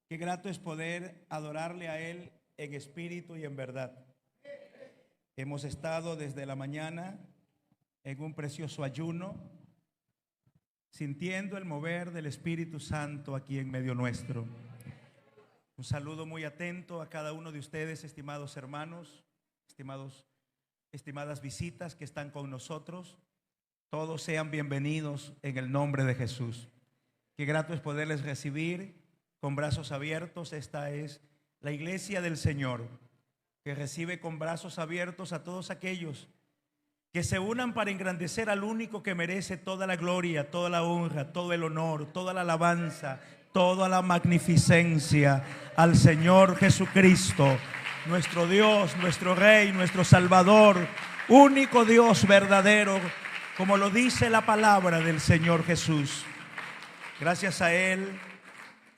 Qué grato es poder adorarle a Él en espíritu y en verdad. Hemos estado desde la mañana en un precioso ayuno, sintiendo el mover del Espíritu Santo aquí en medio nuestro. Un saludo muy atento a cada uno de ustedes, estimados hermanos, estimadas visitas que están con nosotros. Todos sean bienvenidos en el nombre de Jesús. Qué grato es poderles recibir con brazos abiertos. Esta es la iglesia del Señor, que recibe con brazos abiertos a todos aquellos que se unan para engrandecer al único que merece toda la gloria, toda la honra, todo el honor, toda la alabanza, toda la magnificencia al Señor Jesucristo, nuestro Dios, nuestro Rey, nuestro Salvador, único Dios verdadero, como lo dice la palabra del Señor Jesús. Gracias a Él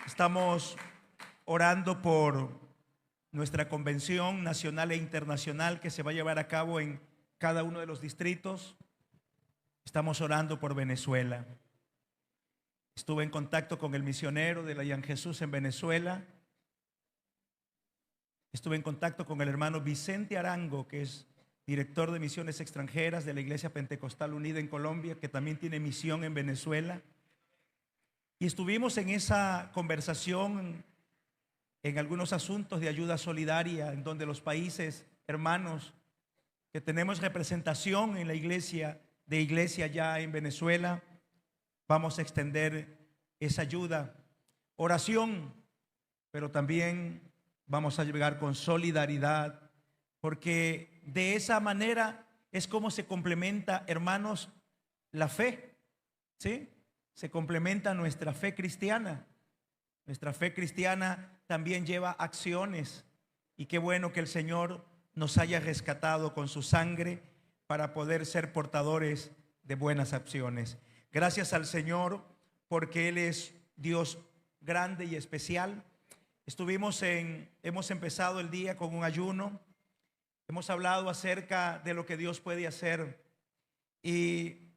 estamos orando por nuestra convención nacional e internacional que se va a llevar a cabo en cada uno de los distritos. Estamos orando por Venezuela. Estuve en contacto con el misionero de la Yan Jesús en Venezuela. Estuve en contacto con el hermano Vicente Arango, que es director de misiones extranjeras de la Iglesia Pentecostal Unida en Colombia, que también tiene misión en Venezuela. Y estuvimos en esa conversación en algunos asuntos de ayuda solidaria, en donde los países hermanos que tenemos representación en la iglesia ya en Venezuela, vamos a extender esa ayuda, oración, pero también vamos a llegar con solidaridad, porque de esa manera es como se complementa, hermanos, la fe, ¿sí? Se complementa nuestra fe cristiana. Nuestra fe cristiana también lleva acciones, y qué bueno que el Señor nos haya rescatado con su sangre para poder ser portadores de buenas acciones. Gracias al Señor porque Él es Dios grande y especial. Hemos empezado el día con un ayuno. Hemos hablado acerca de lo que Dios puede hacer, y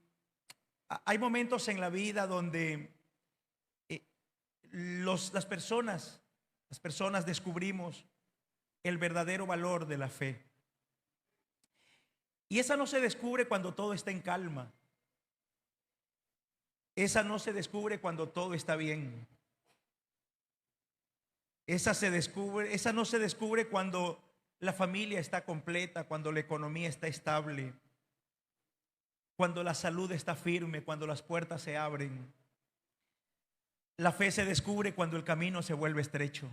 hay momentos en la vida donde las personas descubrimos el verdadero valor de la fe. Y esa no se descubre cuando todo está en calma. Esa no se descubre cuando todo está bien. Esa no se descubre cuando la familia está completa, cuando la economía está estable, cuando la salud está firme, cuando las puertas se abren. La fe se descubre cuando el camino se vuelve estrecho,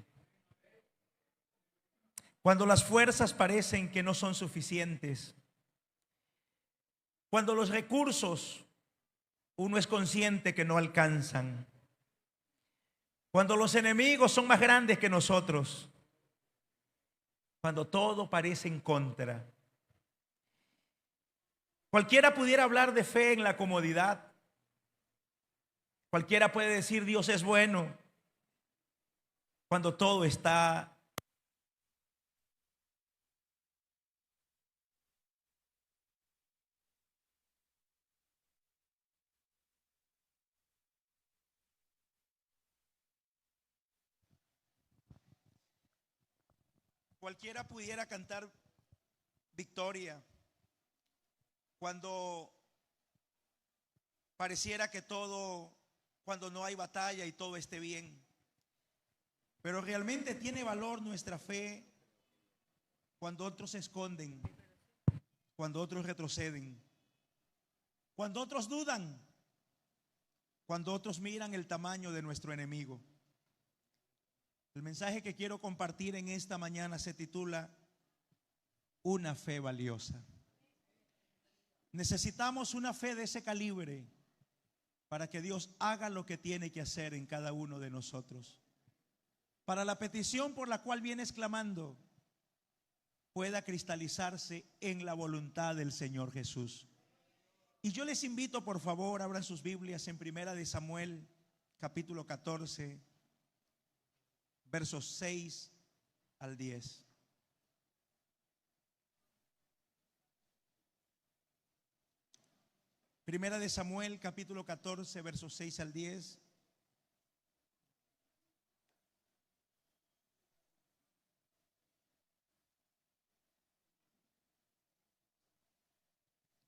cuando las fuerzas parecen que no son suficientes, cuando los recursos uno es consciente que no alcanzan, cuando los enemigos son más grandes que nosotros, cuando todo parece en contra. Cualquiera pudiera hablar de fe en la comodidad. Cualquiera puede decir Dios es bueno cuando todo está cualquiera pudiera cantar victoria cuando pareciera que cuando no hay batalla y todo esté bien. Pero realmente tiene valor nuestra fe cuando otros se esconden, cuando otros retroceden, cuando otros dudan, cuando otros miran el tamaño de nuestro enemigo. El mensaje que quiero compartir en esta mañana se titula Una fe valiosa. Necesitamos una fe de ese calibre para que Dios haga lo que tiene que hacer en cada uno de nosotros, para la petición por la cual vienes clamando pueda cristalizarse en la voluntad del Señor Jesús. Y yo les invito, por favor, abran sus Biblias en Primera de Samuel, capítulo 14, versos 6 al 10. Primera de Samuel, capítulo 14, versos 6 al 10.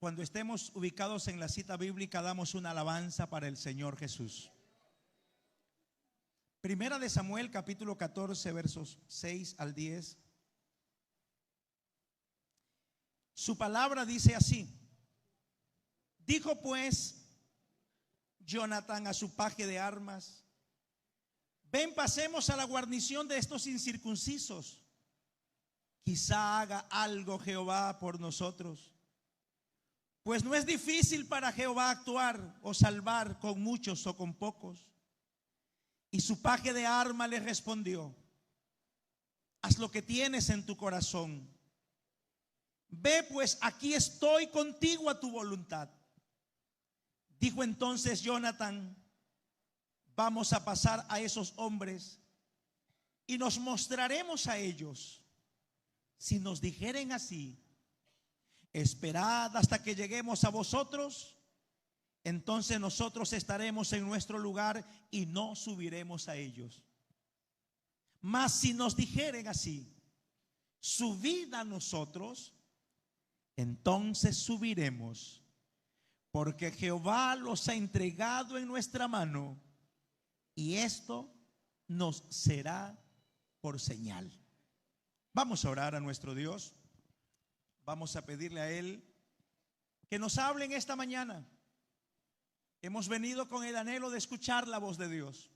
Cuando estemos ubicados en la cita bíblica, damos una alabanza para el Señor Jesús. Primera de Samuel, capítulo 14, versos 6 al 10. Su palabra dice así: dijo pues Jonatán a su paje de armas: ven, pasemos a la guarnición de estos incircuncisos. Quizá haga algo Jehová por nosotros. Pues no es difícil para Jehová actuar o salvar con muchos o con pocos. Y su paje de armas le respondió: haz lo que tienes en tu corazón. Ve, pues aquí estoy contigo a tu voluntad. Dijo entonces Jonatán: vamos a pasar a esos hombres y nos mostraremos a ellos. Si nos dijeren así: esperad hasta que lleguemos a vosotros, entonces nosotros estaremos en nuestro lugar y no subiremos a ellos. Mas si nos dijeren así: subid a nosotros, entonces subiremos, porque Jehová los ha entregado en nuestra mano, y esto nos será por señal. Vamos a orar a nuestro Dios. Vamos a pedirle a Él que nos hable en esta mañana. Hemos venido con el anhelo de escuchar la voz de Dios.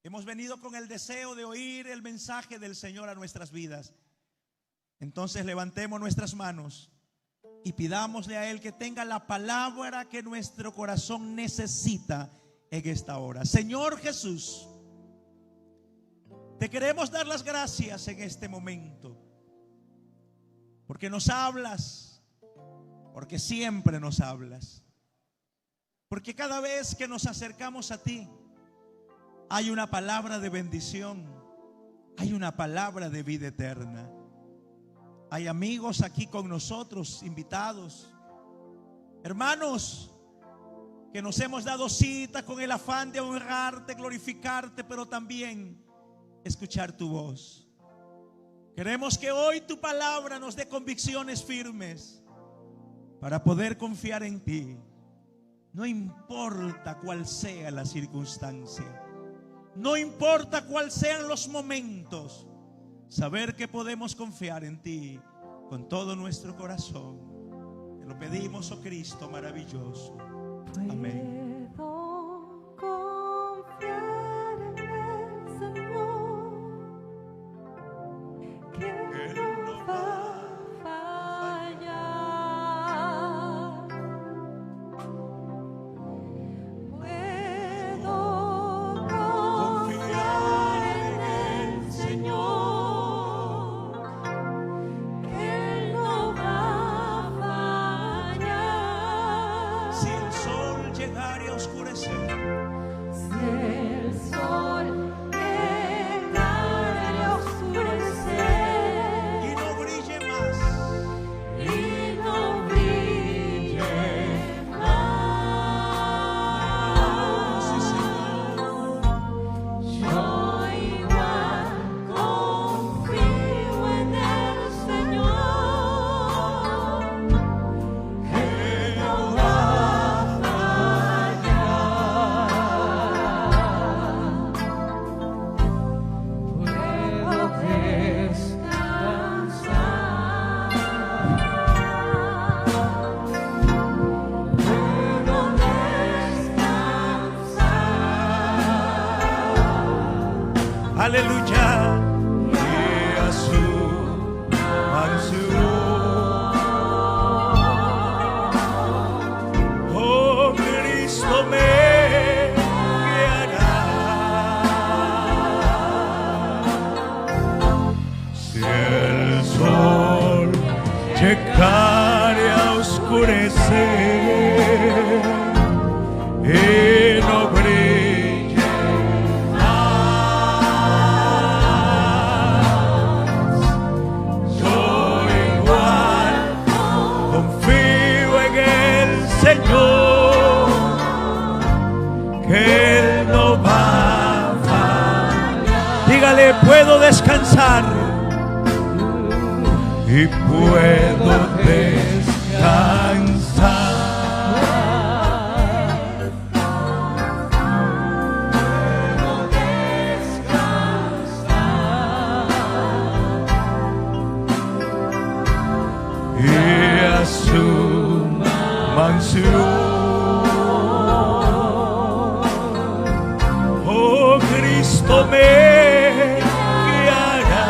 Hemos venido con el deseo de oír el mensaje del Señor a nuestras vidas. Entonces levantemos nuestras manos y pidámosle a Él que tenga la palabra que nuestro corazón necesita en esta hora. Señor Jesús, te queremos dar las gracias en este momento, porque nos hablas, porque siempre nos hablas, porque cada vez que nos acercamos a ti hay una palabra de bendición, hay una palabra de vida eterna. Hay amigos aquí con nosotros, invitados, hermanos que nos hemos dado cita con el afán de honrarte, glorificarte, pero también escuchar tu voz. Queremos que hoy tu palabra nos dé convicciones firmes para poder confiar en ti. No importa cuál sea la circunstancia, no importa cuál sean los momentos, saber que podemos confiar en ti con todo nuestro corazón. Te lo pedimos, oh Cristo maravilloso. Amén. Aleluya. Oh Cristo me guiará. Si el sol llegare a oscurecer y no brille más, yo igual confío en el Señor, que Él no va a fallar. Dígale, puedo descansar y puedo descansar Oh, Cristo me guiará.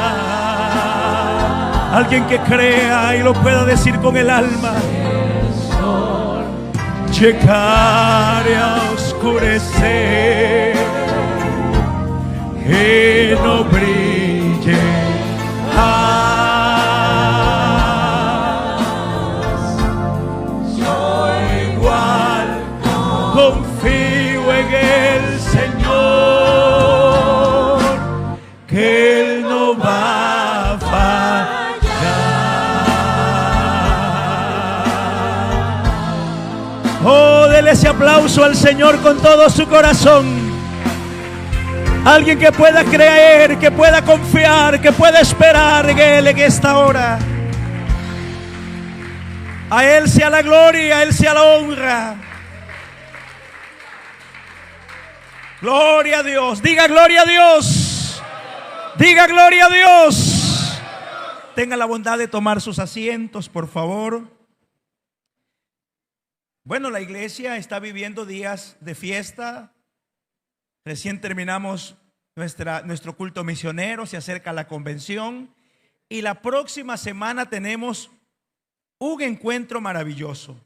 Alguien que crea y lo pueda decir con el alma. Llegaré a oscurecer, que no brille confío en el Señor, que Él no va a fallar. Oh, dele ese aplauso al Señor con todo su corazón. Alguien que pueda creer, que pueda confiar, que pueda esperar en Él en esta hora. A Él sea la gloria, a Él sea la honra. Gloria a Dios. Diga gloria a Dios. Diga gloria a Dios. Tenga la bondad de tomar sus asientos, por favor. Bueno, la iglesia está viviendo días de fiesta. Recién terminamos nuestro culto misionero. Se acerca la convención. Y la próxima semana tenemos un encuentro maravilloso.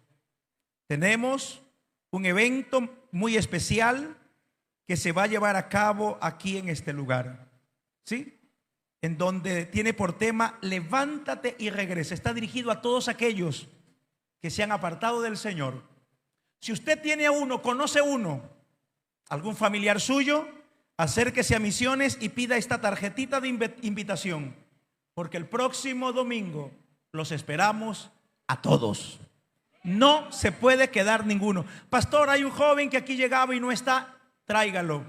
Tenemos un evento muy especial que se va a llevar a cabo aquí en este lugar, ¿sí? En donde tiene por tema levántate y regresa. Está dirigido a todos aquellos que se han apartado del Señor. Si usted tiene a uno, conoce uno, algún familiar suyo, acérquese a Misiones y pida esta tarjetita de invitación, porque el próximo domingo los esperamos a todos. No se puede quedar ninguno. Pastor, hay un joven que aquí llegaba y no está. Tráigalo,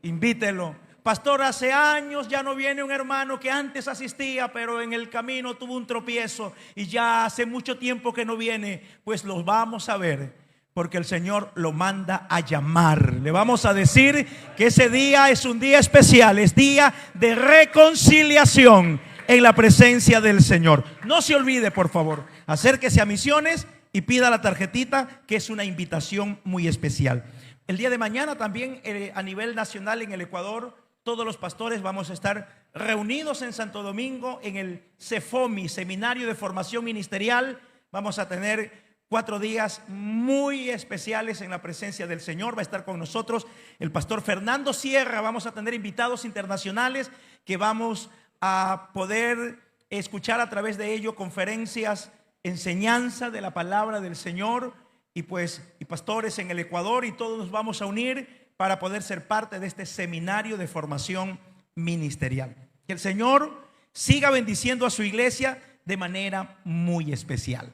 invítelo. Pastor, hace años ya no viene un hermano que antes asistía, pero en el camino tuvo un tropiezo y ya hace mucho tiempo que no viene. Pues los vamos a ver, porque el Señor lo manda a llamar. Le vamos a decir que ese día es un día especial, es día de reconciliación en la presencia del Señor. No se olvide, por favor, acérquese a Misiones y pida la tarjetita, que es una invitación muy especial. El día de mañana también a nivel nacional en el Ecuador, todos los pastores vamos a estar reunidos en Santo Domingo en el CEFOMI, Seminario de Formación Ministerial. Vamos a tener 4 días muy especiales en la presencia del Señor. Va a estar con nosotros el pastor Fernando Sierra. Vamos a tener invitados internacionales que vamos a poder escuchar a través de ello conferencias, enseñanza de la palabra del Señor. Y pastores en el Ecuador, y todos nos vamos a unir para poder ser parte de este seminario de formación ministerial. Que el Señor siga bendiciendo a su iglesia de manera muy especial.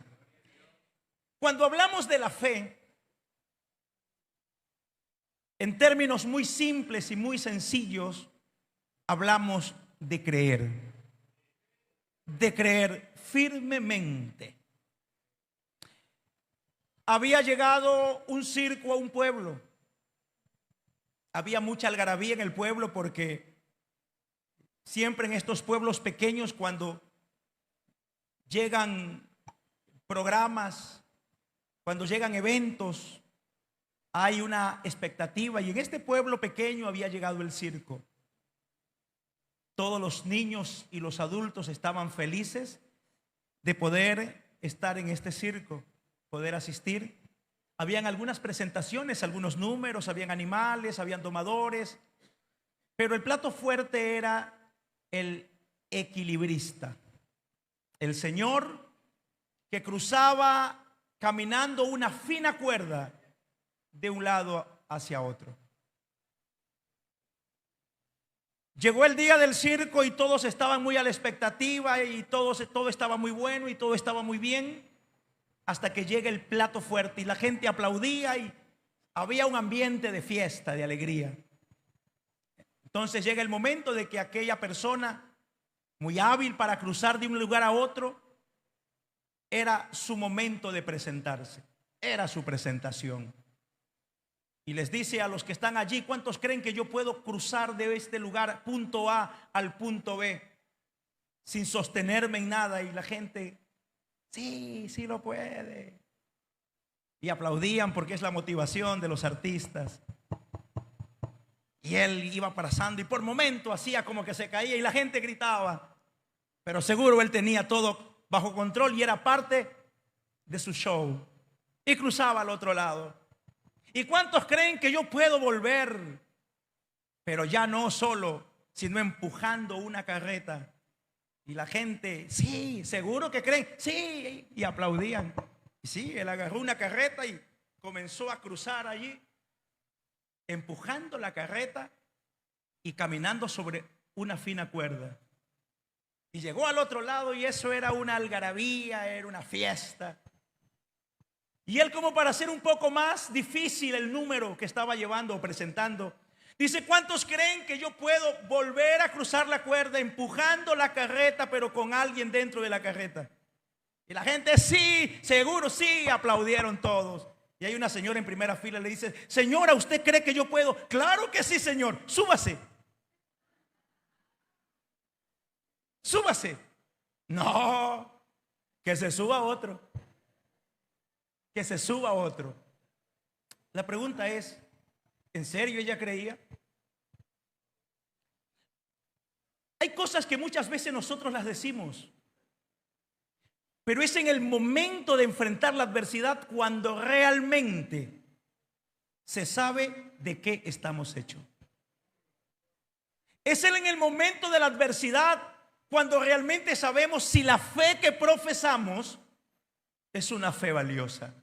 Cuando hablamos de la fe, en términos muy simples y muy sencillos, hablamos de creer firmemente. Había llegado un circo a un pueblo. Había mucha algarabía en el pueblo, porque siempre en estos pueblos pequeños, cuando llegan programas, cuando llegan eventos, hay una expectativa. Y en este pueblo pequeño había llegado el circo. Todos los niños y los adultos estaban felices de poder estar en este circo, poder asistir. Habían algunas presentaciones, algunos números, habían animales, habían domadores, pero el plato fuerte era el equilibrista, el señor que cruzaba caminando una fina cuerda de un lado hacia otro. Llegó el día del circo y todos estaban muy a la expectativa, y todo estaba muy bueno y todo estaba muy bien, hasta que llega el plato fuerte y la gente aplaudía y había un ambiente de fiesta, de alegría. Entonces llega el momento de que aquella persona, muy hábil para cruzar de un lugar a otro, era su momento de presentarse, era su presentación. Y les dice a los que están allí: ¿cuántos creen que yo puedo cruzar de este lugar, punto A, al punto B, sin sostenerme en nada? Y la gente: sí, sí lo puede. Y aplaudían, porque es la motivación de los artistas. Y él iba pasando y por momento hacía como que se caía y la gente gritaba, pero seguro él tenía todo bajo control y era parte de su show. Y cruzaba al otro lado. ¿Y cuántos creen que yo puedo volver? Pero ya no solo, sino empujando una carreta. Y la gente: sí, seguro que creen, sí, y aplaudían. Y sí, él agarró una carreta y comenzó a cruzar allí, empujando la carreta y caminando sobre una fina cuerda. Y llegó al otro lado y eso era una algarabía, era una fiesta. Y él, como para hacer un poco más difícil el número que estaba llevando o presentando, dice: ¿cuántos creen que yo puedo volver a cruzar la cuerda empujando la carreta, pero con alguien dentro de la carreta? Y la gente: sí, seguro, sí, aplaudieron todos. Y hay una señora en primera fila, le dice: señora, ¿usted cree que yo puedo? Claro que sí, señor, súbase. Súbase. No, que se suba otro. Que se suba otro. La pregunta es: ¿en serio ella creía? Hay cosas que muchas veces nosotros las decimos, pero es en el momento de enfrentar la adversidad cuando realmente se sabe de qué estamos hechos. Es en el momento de la adversidad cuando realmente sabemos si la fe que profesamos es una fe valiosa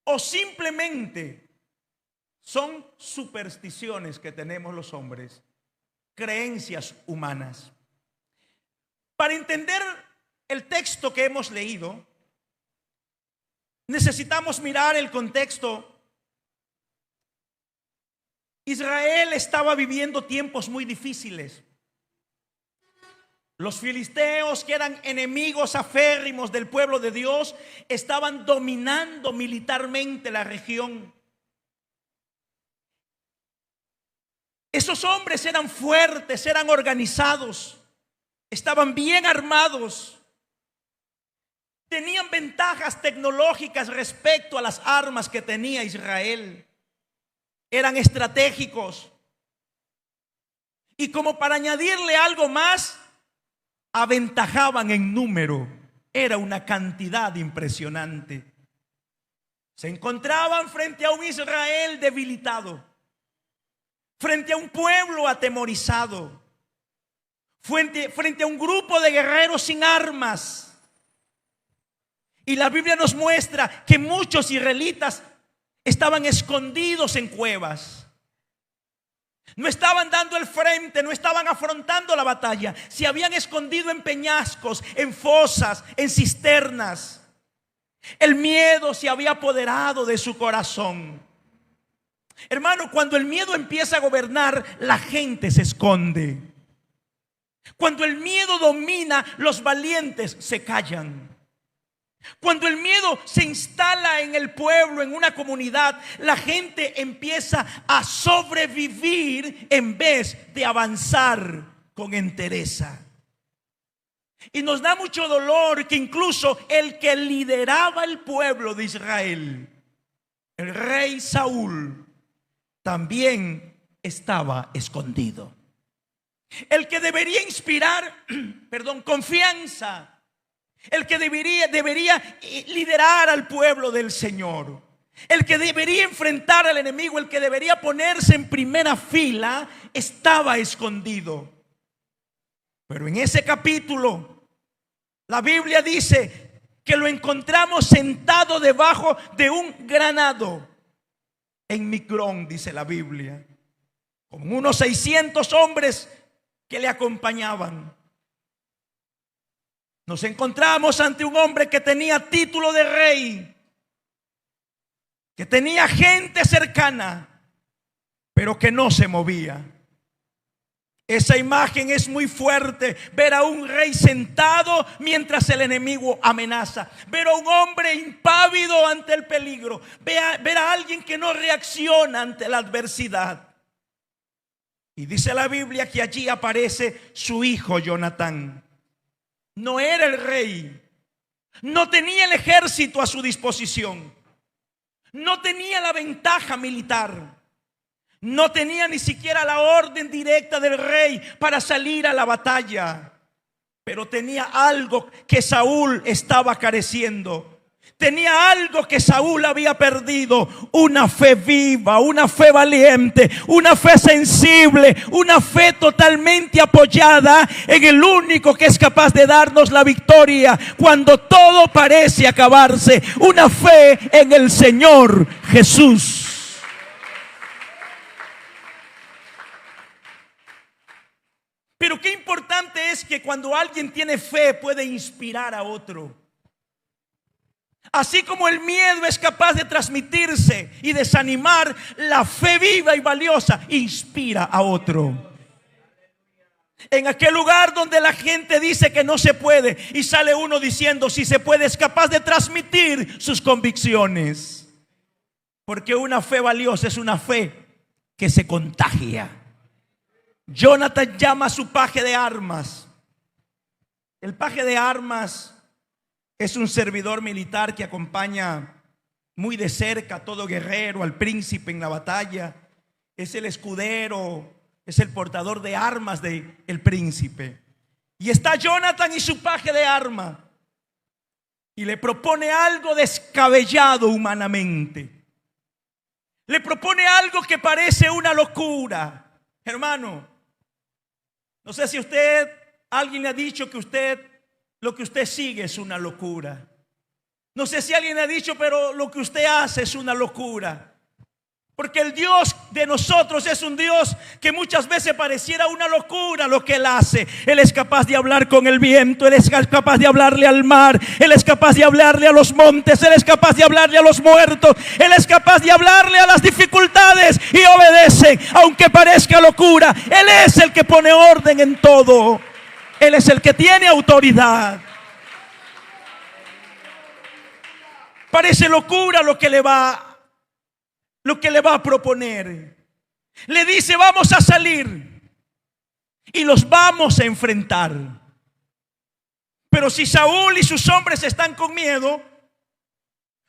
o simplemente son supersticiones que tenemos los hombres, creencias humanas. Para entender el texto que hemos leído, necesitamos mirar el contexto. Israel estaba viviendo tiempos muy difíciles. Los filisteos, que eran enemigos aférrimos del pueblo de Dios, estaban dominando militarmente la región. Esos hombres eran fuertes, eran organizados, estaban bien armados, tenían ventajas tecnológicas respecto a las armas que tenía Israel. Eran estratégicos. Y como para añadirle algo más, aventajaban en número. Era una cantidad impresionante. Se encontraban frente a un Israel debilitado, frente a un pueblo atemorizado, frente a un grupo de guerreros sin armas. Y la Biblia nos muestra que muchos israelitas estaban escondidos en cuevas. No estaban dando el frente, no estaban afrontando la batalla. Se habían escondido en peñascos, en fosas, en cisternas. El miedo se había apoderado de su corazón. Hermano, cuando el miedo empieza a gobernar, la gente se esconde. Cuando el miedo domina, los valientes se callan. Cuando el miedo se instala en el pueblo, en una comunidad, la gente empieza a sobrevivir en vez de avanzar con entereza. Y nos da mucho dolor que incluso el que lideraba el pueblo de Israel, el rey Saúl, también estaba escondido. El que debería inspirar, confianza, el que debería liderar al pueblo del Señor, el que debería enfrentar al enemigo, el que debería ponerse en primera fila, estaba escondido. Pero en ese capítulo, la Biblia dice que lo encontramos sentado debajo de un granado en Micrón, dice la Biblia, con unos 600 hombres que le acompañaban. Nos encontramos ante un hombre que tenía título de rey, que tenía gente cercana, pero que no se movía. Esa imagen es muy fuerte. Ver a un rey sentado mientras el enemigo amenaza. Ver a un hombre impávido ante el peligro. Ver a alguien que no reacciona ante la adversidad. Y dice la Biblia que allí aparece su hijo Jonatán. No era el rey. No tenía el ejército a su disposición. No tenía la ventaja militar. No tenía ni siquiera la orden directa del rey para salir a la batalla. Pero tenía algo que Saúl estaba careciendo. Tenía algo que Saúl había perdido: una fe viva, una fe valiente, una fe sensible, una fe totalmente apoyada en el único que es capaz de darnos la victoria cuando todo parece acabarse. Una fe en el Señor Jesús. Pero qué importante es que cuando alguien tiene fe puede inspirar a otro. Así como el miedo es capaz de transmitirse y desanimar, la fe viva y valiosa inspira a otro. En aquel lugar donde la gente dice que no se puede y sale uno diciendo si se puede, es capaz de transmitir sus convicciones. Porque una fe valiosa es una fe que se contagia. Jonatán llama a su paje de armas. El paje de armas es un servidor militar que acompaña muy de cerca a todo guerrero, al príncipe en la batalla. Es el escudero, es el portador de armas del príncipe. Y está Jonatán y su paje de armas. Y le propone algo descabellado humanamente. Le propone algo que parece una locura. Hermano, no sé si alguien le ha dicho que lo que usted sigue es una locura. No sé si alguien le ha dicho, pero lo que usted hace es una locura. Porque el Dios de nosotros es un Dios que muchas veces pareciera una locura lo que Él hace. Él es capaz de hablar con el viento, Él es capaz de hablarle al mar, Él es capaz de hablarle a los montes, Él es capaz de hablarle a los muertos, Él es capaz de hablarle a las dificultades y obedecen, aunque parezca locura. Él es el que pone orden en todo. Él es el que tiene autoridad. Parece locura lo que le va a proponer. Le dice: vamos a salir y los vamos a enfrentar. Pero si Saúl y sus hombres están con miedo,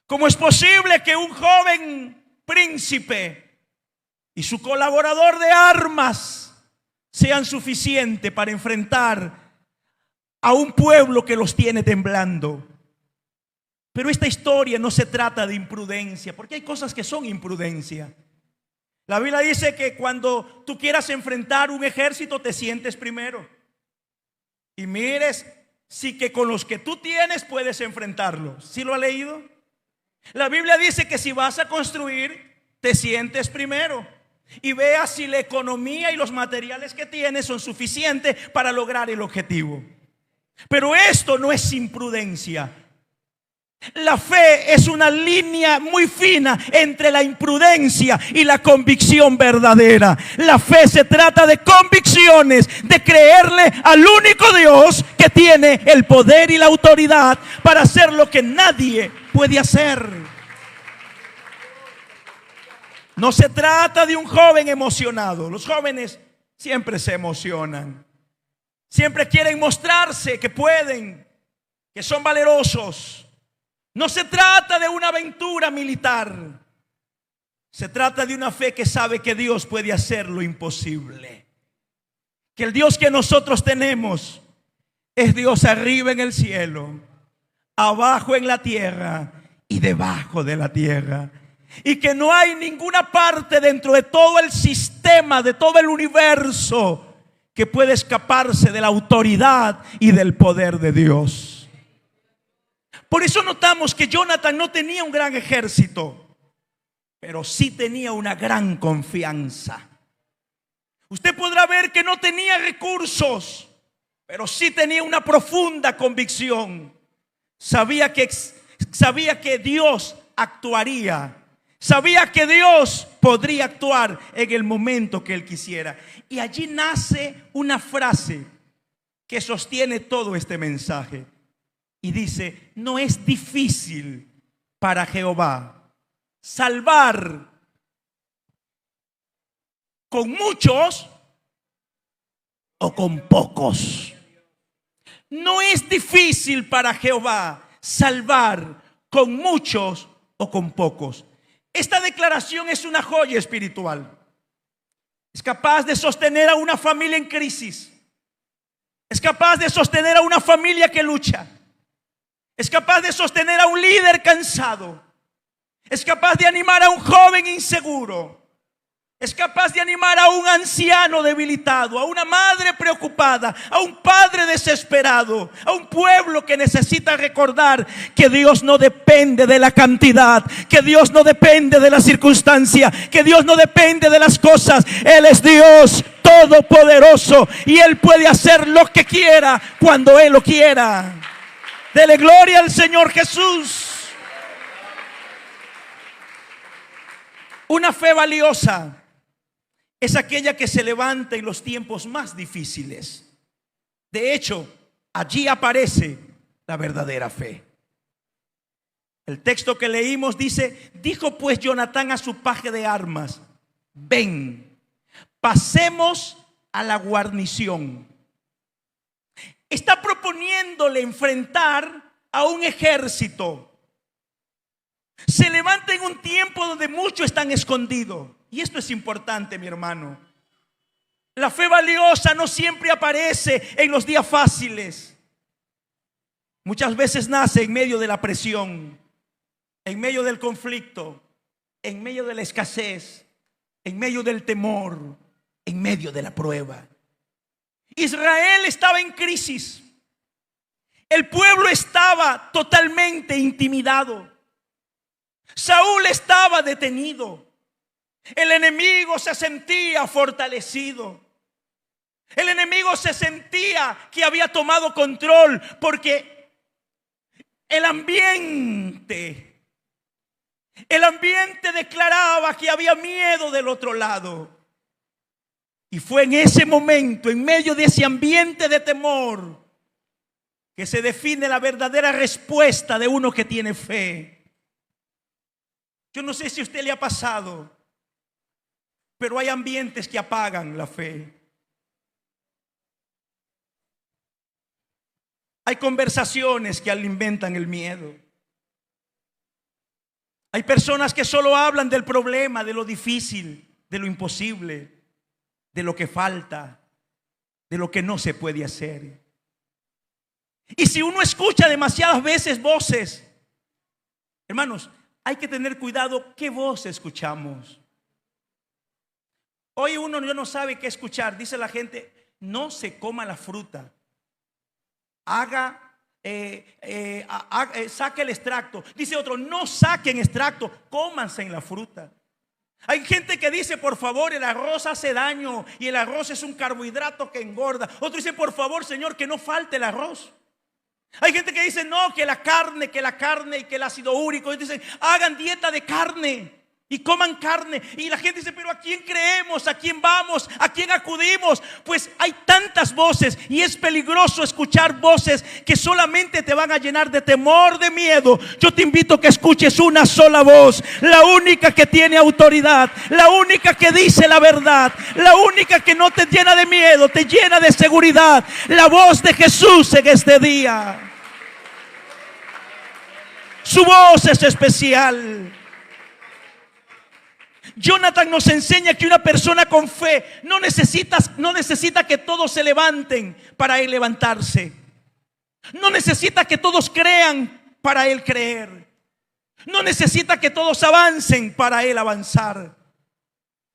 ¿cómo es posible que un joven príncipe y su colaborador de armas sean suficientes para enfrentar a un pueblo que los tiene temblando? Pero esta historia no se trata de imprudencia, porque hay cosas que son imprudencia. La Biblia dice que cuando tú quieras enfrentar un ejército, te sientes primero y mires si que con los que tú tienes puedes enfrentarlos. ¿Sí lo ha leído? La Biblia dice que si vas a construir, te sientes primero y veas si la economía y los materiales que tienes son suficientes para lograr el objetivo. Pero esto no es imprudencia. La fe es una línea muy fina entre la imprudencia y la convicción verdadera. La fe se trata de convicciones, de creerle al único Dios que tiene el poder y la autoridad para hacer lo que nadie puede hacer. No se trata de un joven emocionado. Los jóvenes siempre se emocionan. Siempre quieren mostrarse que pueden, que son valerosos. No se trata de una aventura militar. Se trata de una fe que sabe que Dios puede hacer lo imposible. Que el Dios que nosotros tenemos es Dios arriba en el cielo, abajo en la tierra y debajo de la tierra. Y que no hay ninguna parte dentro de todo el sistema, de todo el universo, que pueda escaparse de la autoridad y del poder de Dios. Por eso notamos que Jonatán no tenía un gran ejército, pero sí tenía una gran confianza. Usted podrá ver que no tenía recursos, pero sí tenía una profunda convicción. Sabía que Dios actuaría. Sabía que Dios podría actuar en el momento que Él quisiera. Y allí nace una frase que sostiene todo este mensaje. Y dice: no es difícil para Jehová salvar con muchos o con pocos. No es difícil para Jehová salvar con muchos o con pocos. Esta declaración es una joya espiritual. Es capaz de sostener a una familia en crisis. Es capaz de sostener a una familia que lucha. Es capaz de sostener a un líder cansado. Es capaz de animar a un joven inseguro. Es capaz de animar a un anciano debilitado, a una madre preocupada, a un padre desesperado, a un pueblo que necesita recordar que Dios no depende de la cantidad, que Dios no depende de la circunstancia, que Dios no depende de las cosas. Él es Dios todopoderoso y Él puede hacer lo que quiera cuando Él lo quiera. Dele gloria al Señor Jesús. Una fe valiosa es aquella que se levanta en los tiempos más difíciles. De hecho, allí aparece la verdadera fe. El texto que leímos dice: dijo pues Jonatán a su paje de armas: ven, pasemos a la guarnición. Está proponiéndole enfrentar a un ejército. Se levanta en un tiempo donde muchos están escondidos. Y esto es importante, mi hermano. La fe valiosa no siempre aparece en los días fáciles. Muchas veces nace en medio de la presión, en medio del conflicto, en medio de la escasez, en medio del temor, en medio de la prueba. Israel estaba en crisis. El pueblo estaba totalmente intimidado. Saúl estaba detenido. El enemigo se sentía fortalecido. El enemigo se sentía que había tomado control, porque el ambiente declaraba que había miedo del otro lado. Y fue en ese momento, en medio de ese ambiente de temor, que se define la verdadera respuesta de uno que tiene fe. Yo no sé si a usted le ha pasado, pero hay ambientes que apagan la fe. Hay conversaciones que alimentan el miedo. Hay personas que solo hablan del problema, de lo difícil, de lo imposible, de lo que falta, de lo que no se puede hacer. Y si uno escucha demasiadas veces voces, hermanos, hay que tener cuidado qué voz escuchamos. Hoy uno ya no sabe qué escuchar. Dice la gente: no se coma la fruta. Saque el extracto. Dice otro: no saquen extracto, cómanse en la fruta. Hay gente que dice: por favor, el arroz hace daño y el arroz es un carbohidrato que engorda. Otro dice: por favor, Señor, que no falte el arroz. Hay gente que dice: no, que la carne y que el ácido úrico. Y dicen: hagan dieta de carne y coman carne. Y la gente dice: pero ¿a quién creemos? ¿A quién vamos? ¿A quién acudimos? Pues hay tantas voces y es peligroso escuchar voces que solamente te van a llenar de temor, de miedo. Yo te invito a que escuches una sola voz, la única que tiene autoridad, la única que dice la verdad, la única que no te llena de miedo, te llena de seguridad. La voz de Jesús en este día. Su voz es especial. Jonathan nos enseña que una persona con fe no necesita que todos se levanten para él levantarse. No necesita que todos crean para él creer. No necesita que todos avancen para él avanzar.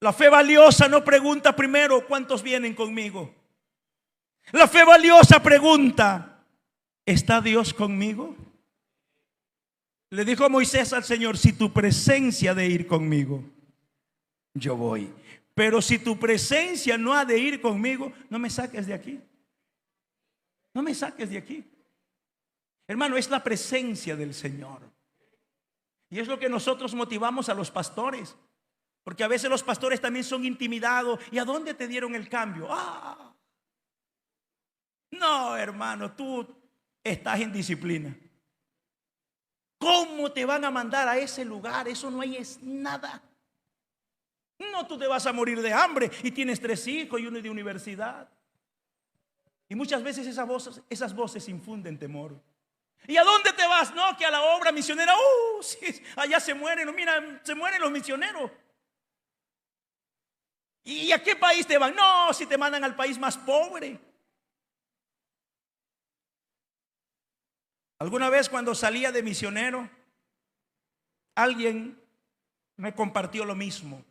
La fe valiosa no pregunta primero: ¿cuántos vienen conmigo? La fe valiosa pregunta: ¿está Dios conmigo? Le dijo Moisés al Señor: si tu presencia ha de ir conmigo, yo voy. Pero si tu presencia no ha de ir conmigo, no me saques de aquí. No me saques de aquí. Hermano, es la presencia del Señor. Y es lo que nosotros motivamos a los pastores. Porque a veces los pastores también son intimidados. ¿Y a dónde te dieron el cambio? No, hermano, tú estás en disciplina. ¿Cómo te van a mandar a ese lugar? Eso no hay es nada. No, tú te vas a morir de hambre y tienes 3 hijos y uno de universidad. Y muchas veces esas voces infunden temor. ¿Y a dónde te vas? No, que a la obra misionera. Sí, allá se mueren, mira, se mueren los misioneros. ¿Y a qué país te van? No, si te mandan al país más pobre. Alguna vez cuando salía de misionero, alguien me compartió lo mismo.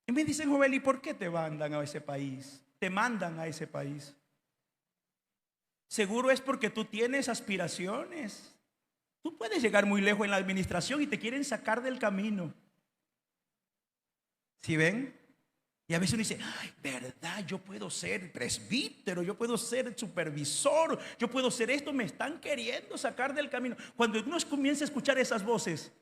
Y me dicen, Joel, ¿y por qué te mandan a ese país? Te mandan a ese país. Seguro es porque tú tienes aspiraciones. Tú puedes llegar muy lejos en la administración y te quieren sacar del camino. ¿Sí ven? Y a veces uno dice, ay, verdad, yo puedo ser presbítero, yo puedo ser supervisor, yo puedo ser esto, me están queriendo sacar del camino. Cuando uno comienza a escuchar esas voces,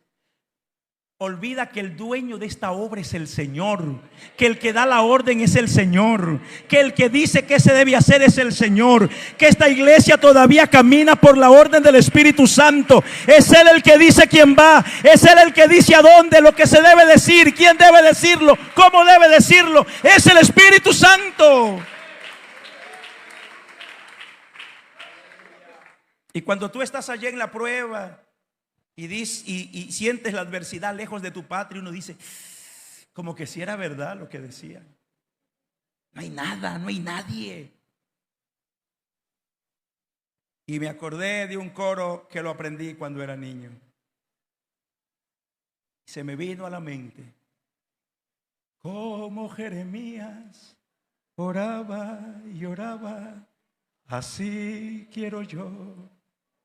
olvida que el dueño de esta obra es el Señor, que el que da la orden es el Señor, que el que dice que se debe hacer es el Señor, que esta iglesia todavía camina por la orden del Espíritu Santo. Es Él el que dice quién va, es Él el que dice a dónde, lo que se debe decir, quién debe decirlo, cómo debe decirlo. Es el Espíritu Santo. Y cuando tú estás allá en la prueba y sientes la adversidad lejos de tu patria, uno dice, como que si era verdad lo que decía. No hay nada, no hay nadie. Y me acordé de un coro que lo aprendí cuando era niño. Se me vino a la mente, como Jeremías oraba y oraba, así quiero yo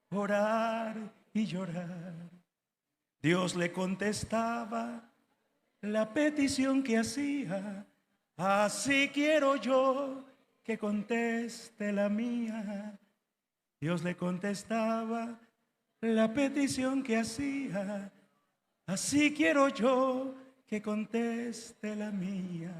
orar y llorar. Dios le contestaba la petición que hacía, así quiero yo que conteste la mía. Dios le contestaba la petición que hacía, así quiero yo que conteste la mía.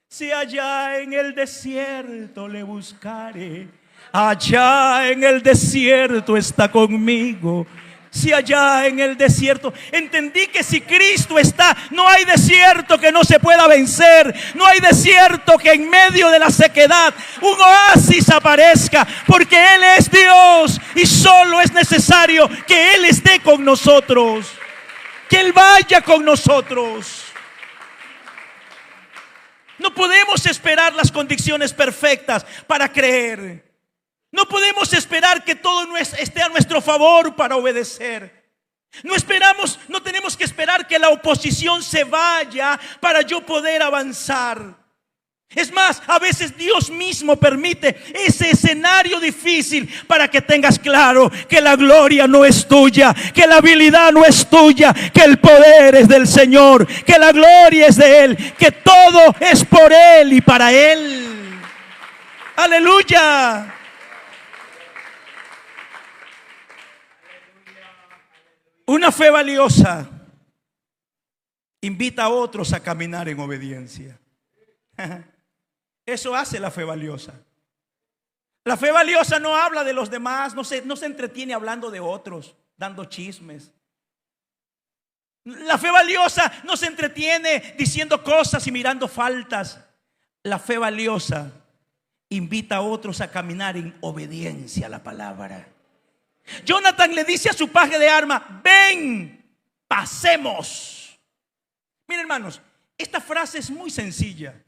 Si allá en el desierto le buscaré, allá en el desierto está conmigo. Si allá en el desierto, entendí que si Cristo está, no hay desierto que no se pueda vencer. No hay desierto que en medio de la sequedad un oasis aparezca, porque Él es Dios y solo es necesario que Él esté con nosotros, que Él vaya con nosotros. No podemos esperar las condiciones perfectas para creer. No podemos esperar que todo esté a nuestro favor para obedecer. No tenemos que esperar que la oposición se vaya para yo poder avanzar. Es más, a veces Dios mismo permite ese escenario difícil para que tengas claro que la gloria no es tuya, que la habilidad no es tuya, que el poder es del Señor, que la gloria es de Él, que todo es por Él y para Él. Aleluya. Una fe valiosa invita a otros a caminar en obediencia. Eso hace la fe valiosa. La fe valiosa no habla de los demás, no se entretiene hablando de otros, dando chismes. La fe valiosa no se entretiene diciendo cosas y mirando faltas. La fe valiosa invita a otros a caminar en obediencia a la palabra. Jonathan le dice a su paje de armas: ven, pasemos. Miren, hermanos, esta frase es muy sencilla,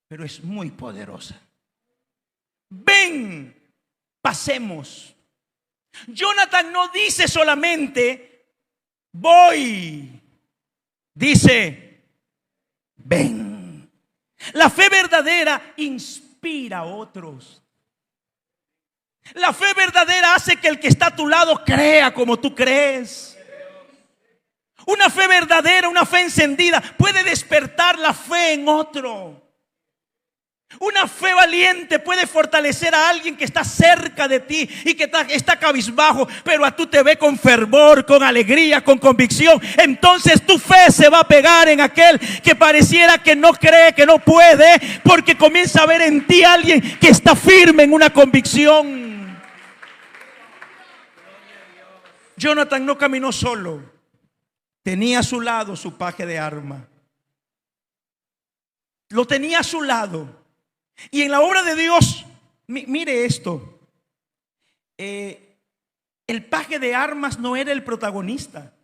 pero es muy poderosa. Ven, pasemos. Jonathan no dice solamente voy, dice ven. La fe verdadera inspira a otros. La fe verdadera hace que el que está a tu lado crea como tú crees. Una fe verdadera, una fe encendida puede despertar la fe en otro. Una fe valiente puede fortalecer a alguien que está cerca de ti y que está cabizbajo, pero a tú te ve con fervor, con alegría, con convicción. Entonces tu fe se va a pegar en aquel que pareciera que no cree, que no puede, porque comienza a ver en ti a alguien que está firme en una convicción. Jonathan no caminó solo, tenía a su lado su paje de arma. Lo tenía a su lado. Y en la obra de Dios, mire esto, el paje de armas no era el protagonista,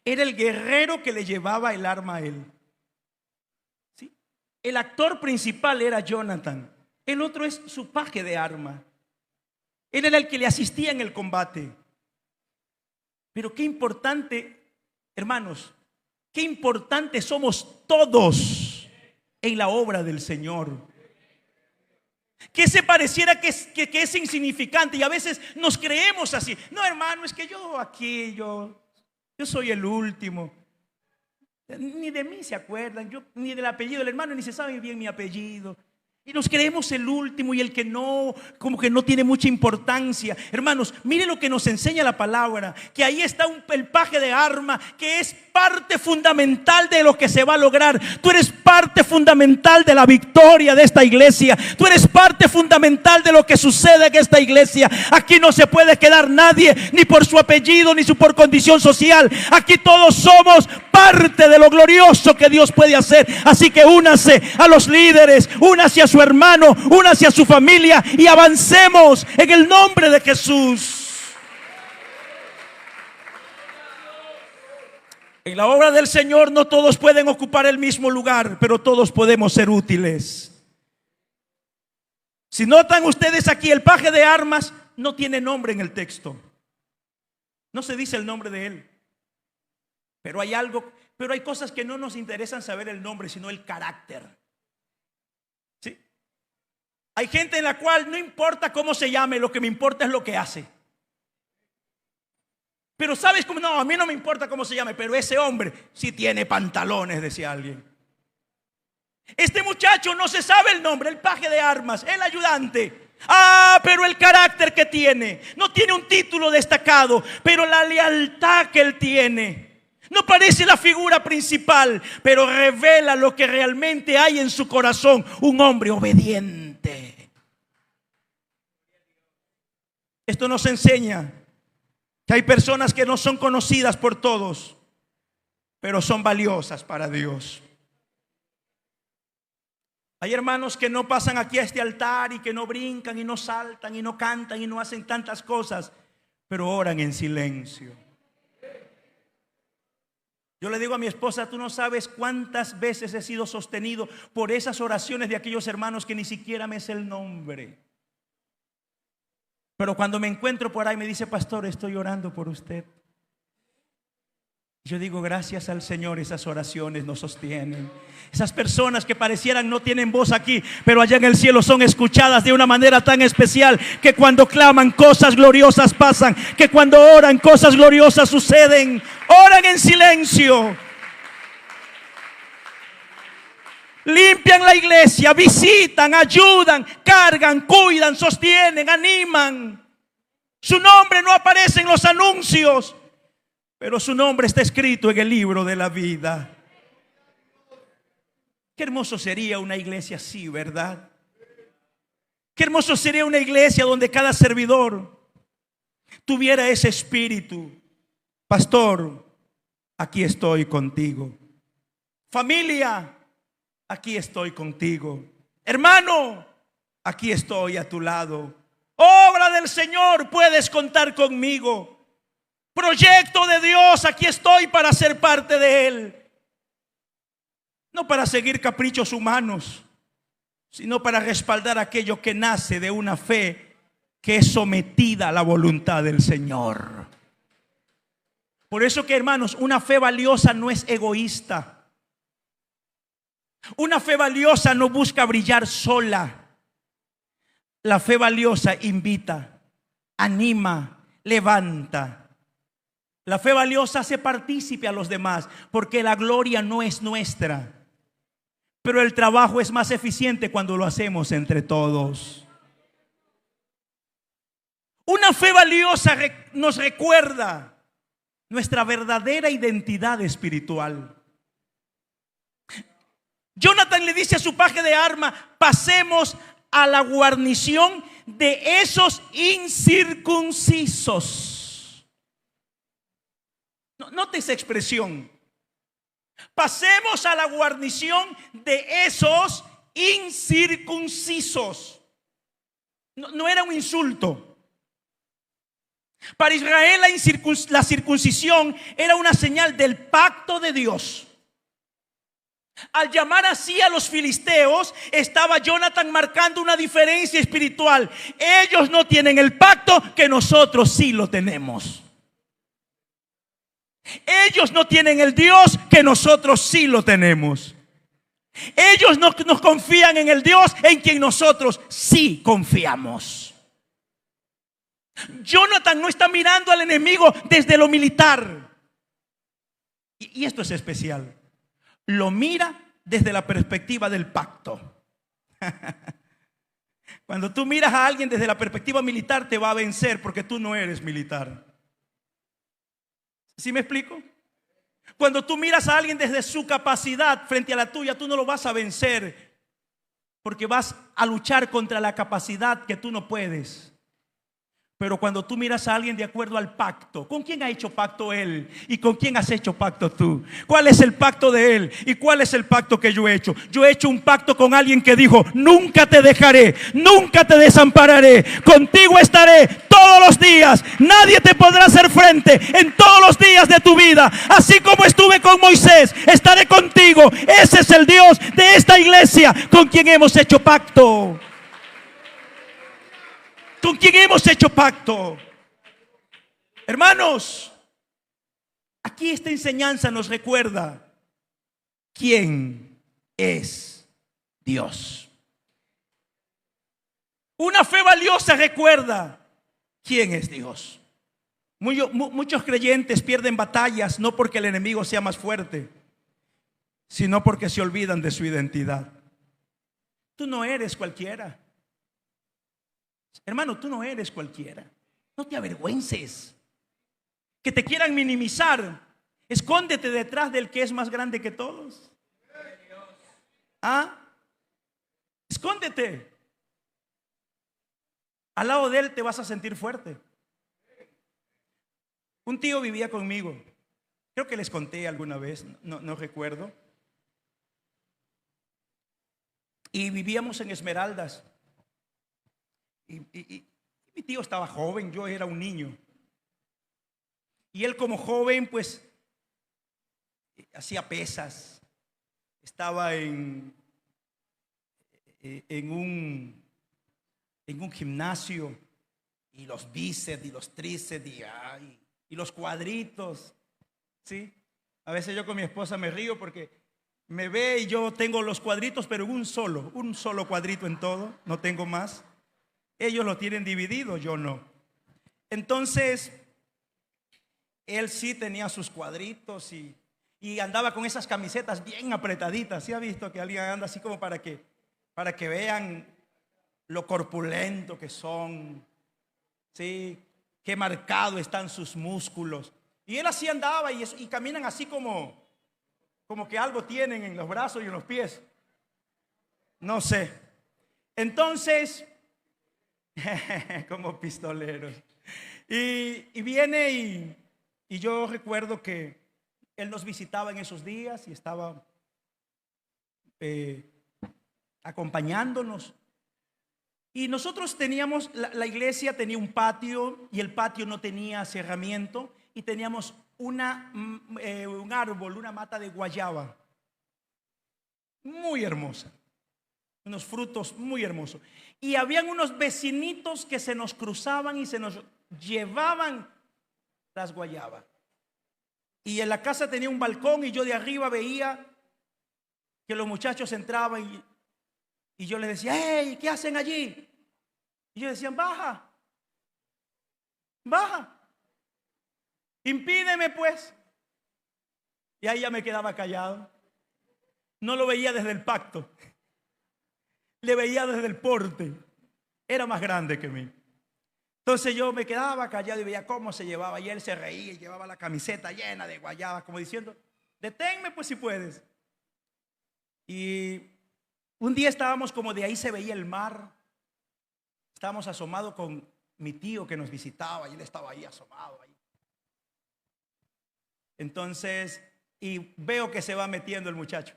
era el guerrero que le llevaba el arma a él. ¿Sí? El actor principal era Jonathan, el otro es su paje de arma. Él era el que le asistía en el combate. Pero qué importante, hermanos, qué importantes somos todos en la obra del Señor. Que se pareciera que es insignificante, y a veces nos creemos así. No, hermano, es que yo soy el último. Ni de mí se acuerdan, ni del apellido del hermano, ni se sabe bien mi apellido. Y nos creemos el último y el que no, como que no tiene mucha importancia. Hermanos, mire lo que nos enseña la palabra, que ahí está el paje de arma, que es parte fundamental de lo que se va a lograr. Tú eres parte fundamental de la victoria de esta iglesia. Tú eres parte fundamental de lo que sucede en esta iglesia. Aquí no se puede quedar nadie, ni por su apellido, ni por condición social. Aquí todos somos parte de lo glorioso que Dios puede hacer. Así que únase a los líderes, únase a su hermano, únase a su familia y avancemos en el nombre de Jesús. En la obra del Señor no todos pueden ocupar el mismo lugar, pero todos podemos ser útiles. Si notan ustedes aquí, el paje de armas no tiene nombre en el texto. No se dice el nombre de él. Pero hay cosas que no nos interesan saber el nombre, sino el carácter. ¿Sí? Hay gente en la cual no importa cómo se llame, lo que me importa es lo que hace. Pero ¿sabes cómo? No, a mí no me importa cómo se llame, pero ese hombre sí tiene pantalones, decía alguien. Este muchacho no se sabe el nombre, el paje de armas, el ayudante. Pero el carácter que tiene, no tiene un título destacado, pero la lealtad que él tiene. No parece la figura principal, pero revela lo que realmente hay en su corazón. Un hombre obediente. Esto nos enseña que hay personas que no son conocidas por todos, pero son valiosas para Dios. Hay hermanos que no pasan aquí a este altar y que no brincan y no saltan y no cantan y no hacen tantas cosas, pero oran en silencio. Yo le digo a mi esposa, tú no sabes cuántas veces he sido sostenido por esas oraciones de aquellos hermanos que ni siquiera me sé el nombre. Pero cuando me encuentro por ahí me dice, pastor, estoy orando por usted. Yo digo, gracias al Señor, esas oraciones nos sostienen. Esas personas que parecieran no tienen voz aquí, pero allá en el cielo son escuchadas de una manera tan especial, que cuando claman cosas gloriosas pasan, que cuando oran cosas gloriosas suceden. Oran en silencio, limpian la iglesia, visitan, ayudan, cargan, cuidan, sostienen, animan. Su nombre no aparece en los anuncios, pero su nombre está escrito en el libro de la vida. Qué hermoso sería una iglesia así, ¿verdad? Qué hermoso sería una iglesia donde cada servidor tuviera ese espíritu. Pastor, aquí estoy contigo. Familia, aquí estoy contigo. Hermano, aquí estoy a tu lado. Obra del Señor, puedes contar conmigo. Proyecto de Dios, aquí estoy para ser parte de Él. No para seguir caprichos humanos, sino para respaldar aquello que nace de una fe que es sometida a la voluntad del Señor. Por eso que, hermanos, una fe valiosa no es egoísta. Una fe valiosa no busca brillar sola. La fe valiosa invita, anima, levanta. La fe valiosa hace partícipe a los demás, porque la gloria no es nuestra, pero el trabajo es más eficiente cuando lo hacemos entre todos. Una fe valiosa nos recuerda nuestra verdadera identidad espiritual. Jonathan le dice a su paje de arma: pasemos a la guarnición de esos incircuncisos. Note esa expresión. Pasemos a la guarnición de esos incircuncisos. No era un insulto. Para Israel la circuncisión era una señal del pacto de Dios. Al llamar así a los filisteos, estaba Jonathan marcando una diferencia espiritual. Ellos no tienen el pacto que nosotros sí lo tenemos. Ellos no tienen el Dios que nosotros sí lo tenemos. Ellos no nos confían en el Dios en quien nosotros sí confiamos. Jonathan no está mirando al enemigo desde lo militar. Y esto es especial. Lo mira desde la perspectiva del pacto. Cuando tú miras a alguien desde la perspectiva militar, te va a vencer porque tú no eres militar. ¿Sí me explico? Cuando tú miras a alguien desde su capacidad frente a la tuya, tú no lo vas a vencer porque vas a luchar contra la capacidad que tú no puedes. Pero cuando tú miras a alguien de acuerdo al pacto, ¿con quién ha hecho pacto él? ¿Y con quién has hecho pacto tú? ¿Cuál es el pacto de él? ¿Y cuál es el pacto que yo he hecho? Yo he hecho un pacto con alguien que dijo: nunca te dejaré, nunca te desampararé, contigo estaré todos los días. Nadie te podrá hacer frente en todos los días de tu vida. Así como estuve con Moisés, estaré contigo. Ese es el Dios de esta iglesia con quien hemos hecho pacto. ¿Con quién hemos hecho pacto? Hermanos, aquí esta enseñanza nos recuerda quién es Dios. Una fe valiosa recuerda quién es Dios. Muchos creyentes pierden batallas no porque el enemigo sea más fuerte, sino porque se olvidan de su identidad. Tú no eres cualquiera. Hermano, tú no eres cualquiera. No te avergüences. Que te quieran minimizar, escóndete detrás del que es más grande que todos. Escóndete. Al lado de él te vas a sentir fuerte. Un tío vivía conmigo. Creo que les conté alguna vez, no recuerdo. Y vivíamos en Esmeraldas. Y mi tío estaba joven, yo era un niño. Y él como joven pues hacía pesas. Estaba en un gimnasio. Y los bíceps y los tríceps y los cuadritos. ¿Sí? A veces yo con mi esposa me río porque me ve y yo tengo los cuadritos, pero un solo cuadrito en todo, no tengo más. Ellos lo tienen dividido, yo no. Entonces, él sí tenía sus cuadritos y andaba con esas camisetas bien apretaditas. ¿Sí ha visto que alguien anda así como para que vean lo corpulento que son? ¿Sí? Qué marcado están sus músculos. Y él así andaba y caminan así como que algo tienen en los brazos y en los pies. No sé. Entonces, como pistoleros. Y viene y yo recuerdo que él nos visitaba en esos días y estaba acompañándonos. Y nosotros teníamos, la iglesia tenía un patio y el patio no tenía cerramiento y teníamos un árbol, una mata de guayaba muy hermosa. Unos frutos muy hermosos. Y habían unos vecinitos que se nos cruzaban y se nos llevaban las guayabas. Y en la casa tenía un balcón y yo de arriba veía que los muchachos entraban y yo les decía: hey, ¿qué hacen allí? Y ellos decían: baja, impídeme pues. Y ahí ya me quedaba callado. no lo veía desde el pacto, le veía desde el porte. Era más grande que mí. Entonces yo me quedaba callado y veía cómo se llevaba, y él se reía y llevaba la camiseta llena de guayabas, como diciendo: deténme pues si puedes. Y un día estábamos, como de ahí se veía el mar, estábamos asomados con mi tío que nos visitaba, y él estaba ahí asomado ahí. Entonces, y veo que se va metiendo el muchacho.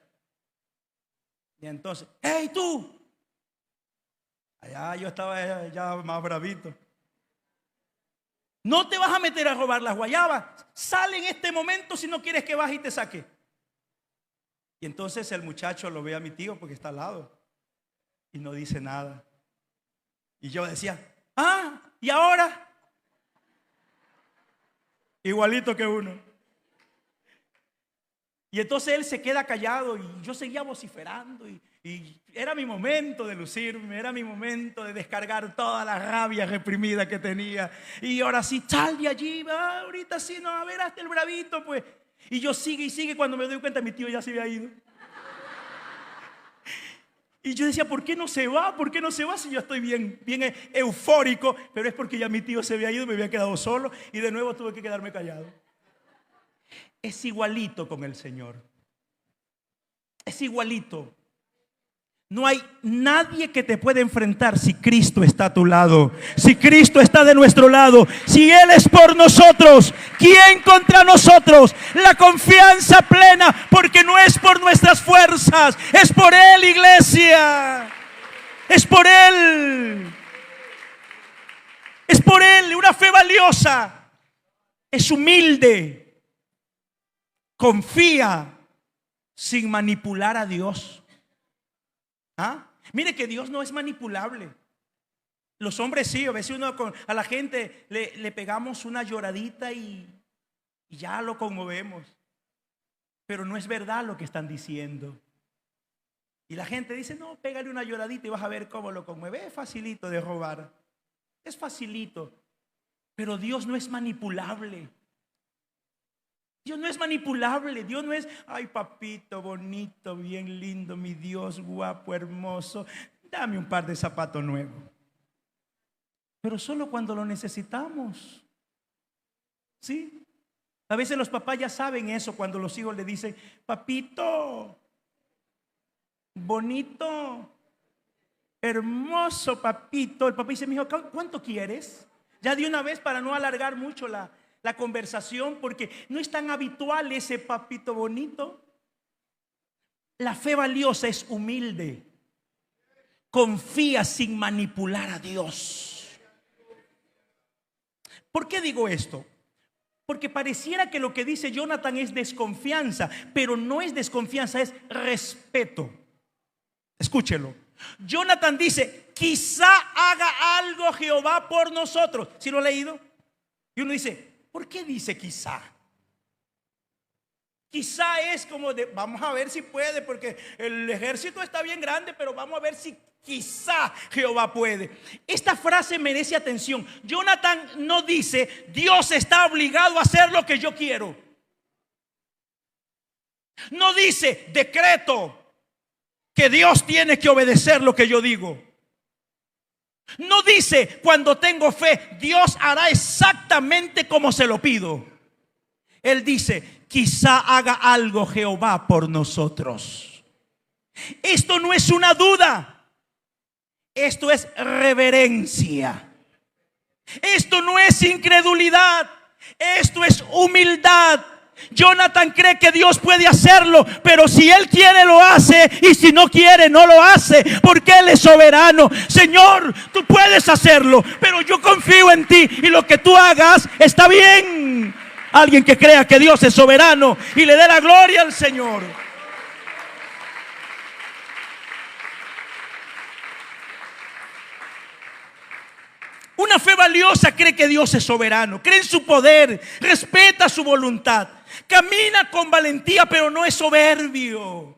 Y entonces: ¡hey tú! Allá yo estaba ya más bravito. No te vas a meter a robar las guayabas. Sale en este momento si no quieres que baje y te saque. Y entonces el muchacho lo ve a mi tío porque está al lado y no dice nada. Y yo decía: ¿y ahora? Igualito que uno. Y entonces él se queda callado y yo seguía vociferando y era mi momento de lucirme, era mi momento de descargar toda la rabia reprimida que tenía. Y ahora sí, sal de allí, ahorita sí, no, a ver, hasta el bravito pues. Y yo sigue y sigue, cuando me doy cuenta mi tío ya se había ido. Y yo decía: ¿por qué no se va? ¿Por qué no se va si yo estoy bien eufórico? Pero es porque ya mi tío se había ido, me había quedado solo y de nuevo tuve que quedarme callado. Es igualito con el Señor. Es igualito. No hay nadie que te pueda enfrentar si Cristo está a tu lado, si Cristo está de nuestro lado, si Él es por nosotros. ¿Quién contra nosotros? La confianza plena, porque no es por nuestras fuerzas, es por Él, iglesia. Es por Él. Es por Él. Una fe valiosa es humilde, confía sin manipular a Dios. Mire que Dios no es manipulable. Los hombres sí, a veces a la gente le pegamos una lloradita y ya lo conmovemos. Pero no es verdad lo que están diciendo. Y la gente dice: no, pégale una lloradita y vas a ver cómo lo conmueve. Es facilito de robar. Es facilito. Pero Dios no es manipulable. Dios no es manipulable. Dios no es: ay, papito bonito, bien lindo, mi Dios, guapo, hermoso, dame un par de zapatos nuevos. Pero solo cuando lo necesitamos. ¿Sí? A veces los papás ya saben eso cuando los hijos le dicen: papito bonito, hermoso papito. El papá dice: mi hijo, ¿cuánto quieres? Ya de una vez, para no alargar mucho la conversación, porque no es tan habitual ese papito bonito. La fe valiosa es humilde, confía sin manipular a Dios. ¿Por qué digo esto? Porque pareciera que lo que dice Jonathan es desconfianza, pero no es desconfianza, es respeto. Escúchelo. Jonathan dice: quizá haga algo Jehová por nosotros. ¿Sí lo ha leído? Y uno dice: ¿por qué dice quizá? Quizá es como de: vamos a ver si puede, porque el ejército está bien grande, pero vamos a ver si quizá Jehová puede. Esta frase merece atención. Jonathan no dice: Dios está obligado a hacer lo que yo quiero. No dice: decreto que Dios tiene que obedecer lo que yo digo. No dice: cuando tengo fe, Dios hará exactamente como se lo pido. Él dice: quizá haga algo Jehová por nosotros. Esto no es una duda. Esto es reverencia. Esto no es incredulidad. Esto es humildad. Jonathan cree que Dios puede hacerlo, pero si Él quiere lo hace, y si no quiere no lo hace, porque Él es soberano. Señor, tú puedes hacerlo, pero yo confío en ti, y lo que tú hagas está bien. Alguien que crea que Dios es soberano y le dé la gloria al Señor. Una fe valiosa cree que Dios es soberano, cree en su poder, respeta su voluntad, camina con valentía, pero no es soberbio.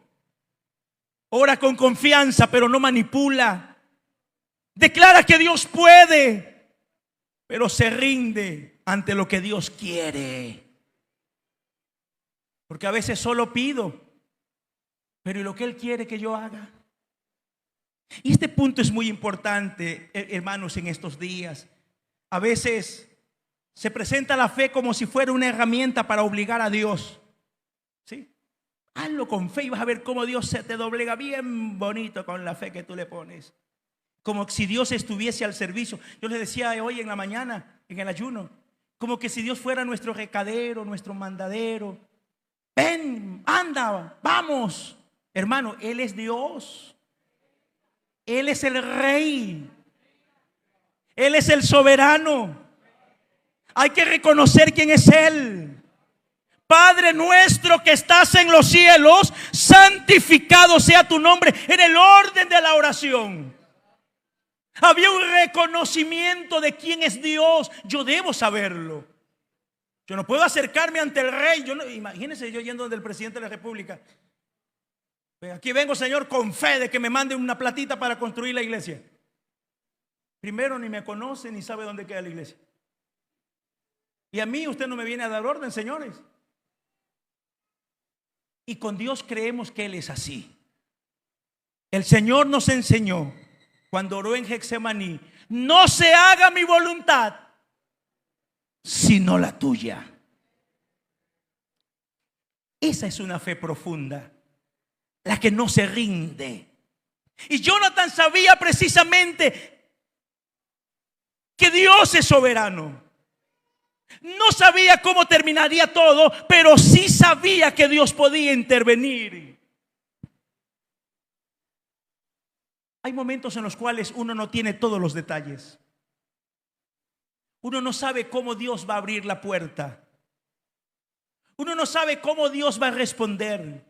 Ora con confianza, pero no manipula. Declara que Dios puede, pero se rinde ante lo que Dios quiere. Porque a veces solo pido, pero ¿y lo que Él quiere que yo haga? Y este punto es muy importante, hermanos, en estos días. A veces se presenta la fe como si fuera una herramienta para obligar a Dios. ¿Sí? Hazlo con fe y vas a ver cómo Dios se te doblega bien bonito con la fe que tú le pones. Como si Dios estuviese al servicio. Yo les decía hoy en la mañana, en el ayuno, como que si Dios fuera nuestro recadero, nuestro mandadero. Ven, anda, vamos. Hermano, Él es Dios. Él es el Rey. Él es el soberano. Hay que reconocer quién es Él. Padre nuestro que estás en los cielos, santificado sea tu nombre. En el orden de la oración había un reconocimiento de quién es Dios. Yo debo saberlo. Yo no puedo acercarme ante el rey. Imagínense yo yendo del presidente de la república. Aquí vengo, Señor, con fe de que me mande una platita para construir la iglesia. Primero, ni me conoce ni sabe dónde queda la iglesia. Y a mí usted no me viene a dar orden, señores. Y con Dios creemos que Él es así. El Señor nos enseñó cuando oró en Getsemaní: no se haga mi voluntad, sino la tuya. Esa es una fe profunda, la que no se rinde. Y Jonathan sabía precisamente que Dios es soberano. No sabía cómo terminaría todo, pero sí sabía que Dios podía intervenir. Hay momentos en los cuales uno no tiene todos los detalles. Uno no sabe cómo Dios va a abrir la puerta. Uno no sabe cómo Dios va a responder.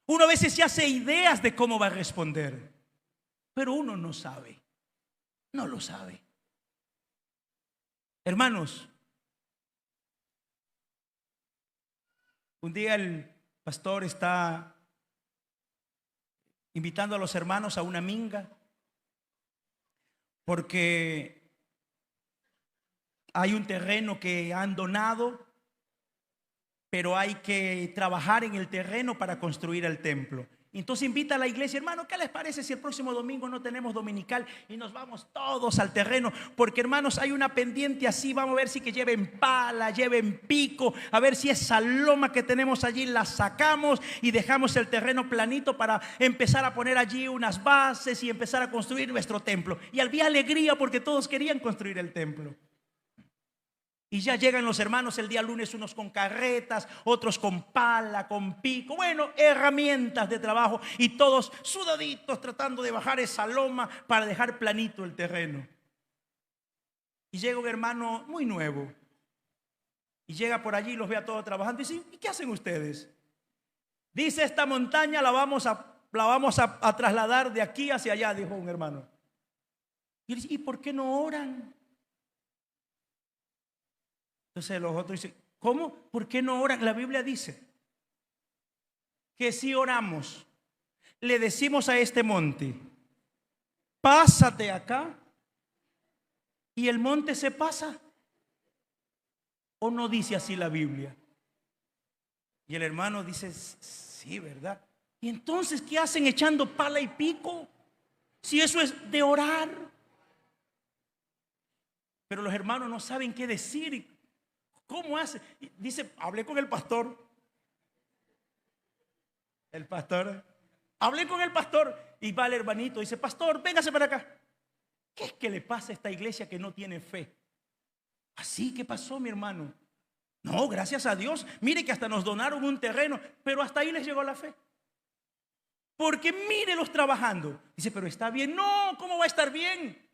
Uno a veces se hace ideas de cómo va a responder, pero uno no sabe. No lo sabe. Hermanos, un día el pastor está invitando a los hermanos a una minga porque hay un terreno que han donado, pero hay que trabajar en el terreno para construir el templo. Entonces invita a la iglesia: hermano, ¿qué les parece si el próximo domingo no tenemos dominical y nos vamos todos al terreno? Porque, hermanos, hay una pendiente así. Vamos a ver si que lleven pala, lleven pico, a ver si esa loma que tenemos allí la sacamos y dejamos el terreno planito para empezar a poner allí unas bases y empezar a construir nuestro templo. Y había alegría porque todos querían construir el templo. Y ya llegan los hermanos el día lunes, unos con carretas, otros con pala, con pico, bueno, herramientas de trabajo, y todos sudaditos tratando de bajar esa loma para dejar planito el terreno. Y llega un hermano muy nuevo y llega por allí y los ve a todos trabajando y dice: ¿y qué hacen ustedes? Dice: esta montaña la vamos a trasladar de aquí hacia allá, dijo un hermano. Y dice: ¿y por qué no oran? Entonces los otros dicen: ¿cómo? ¿Por qué no oran? La Biblia dice que si oramos, le decimos a este monte: pásate acá, y el monte se pasa. ¿O no dice así la Biblia? Y el hermano dice: sí, ¿verdad? ¿Y entonces qué hacen echando pala y pico? Si eso es de orar. Pero los hermanos no saben qué decir. ¿Cómo hace? Dice: hablé con el pastor. Hablé con el pastor. Y va el hermanito, dice: pastor, véngase para acá. ¿Qué es que le pasa a esta iglesia que no tiene fe? Así que pasó, mi hermano. No, gracias a Dios. Mire que hasta nos donaron un terreno, pero hasta ahí les llegó la fe. Porque mírelos trabajando. Dice: pero está bien. No, ¿cómo va a estar bien?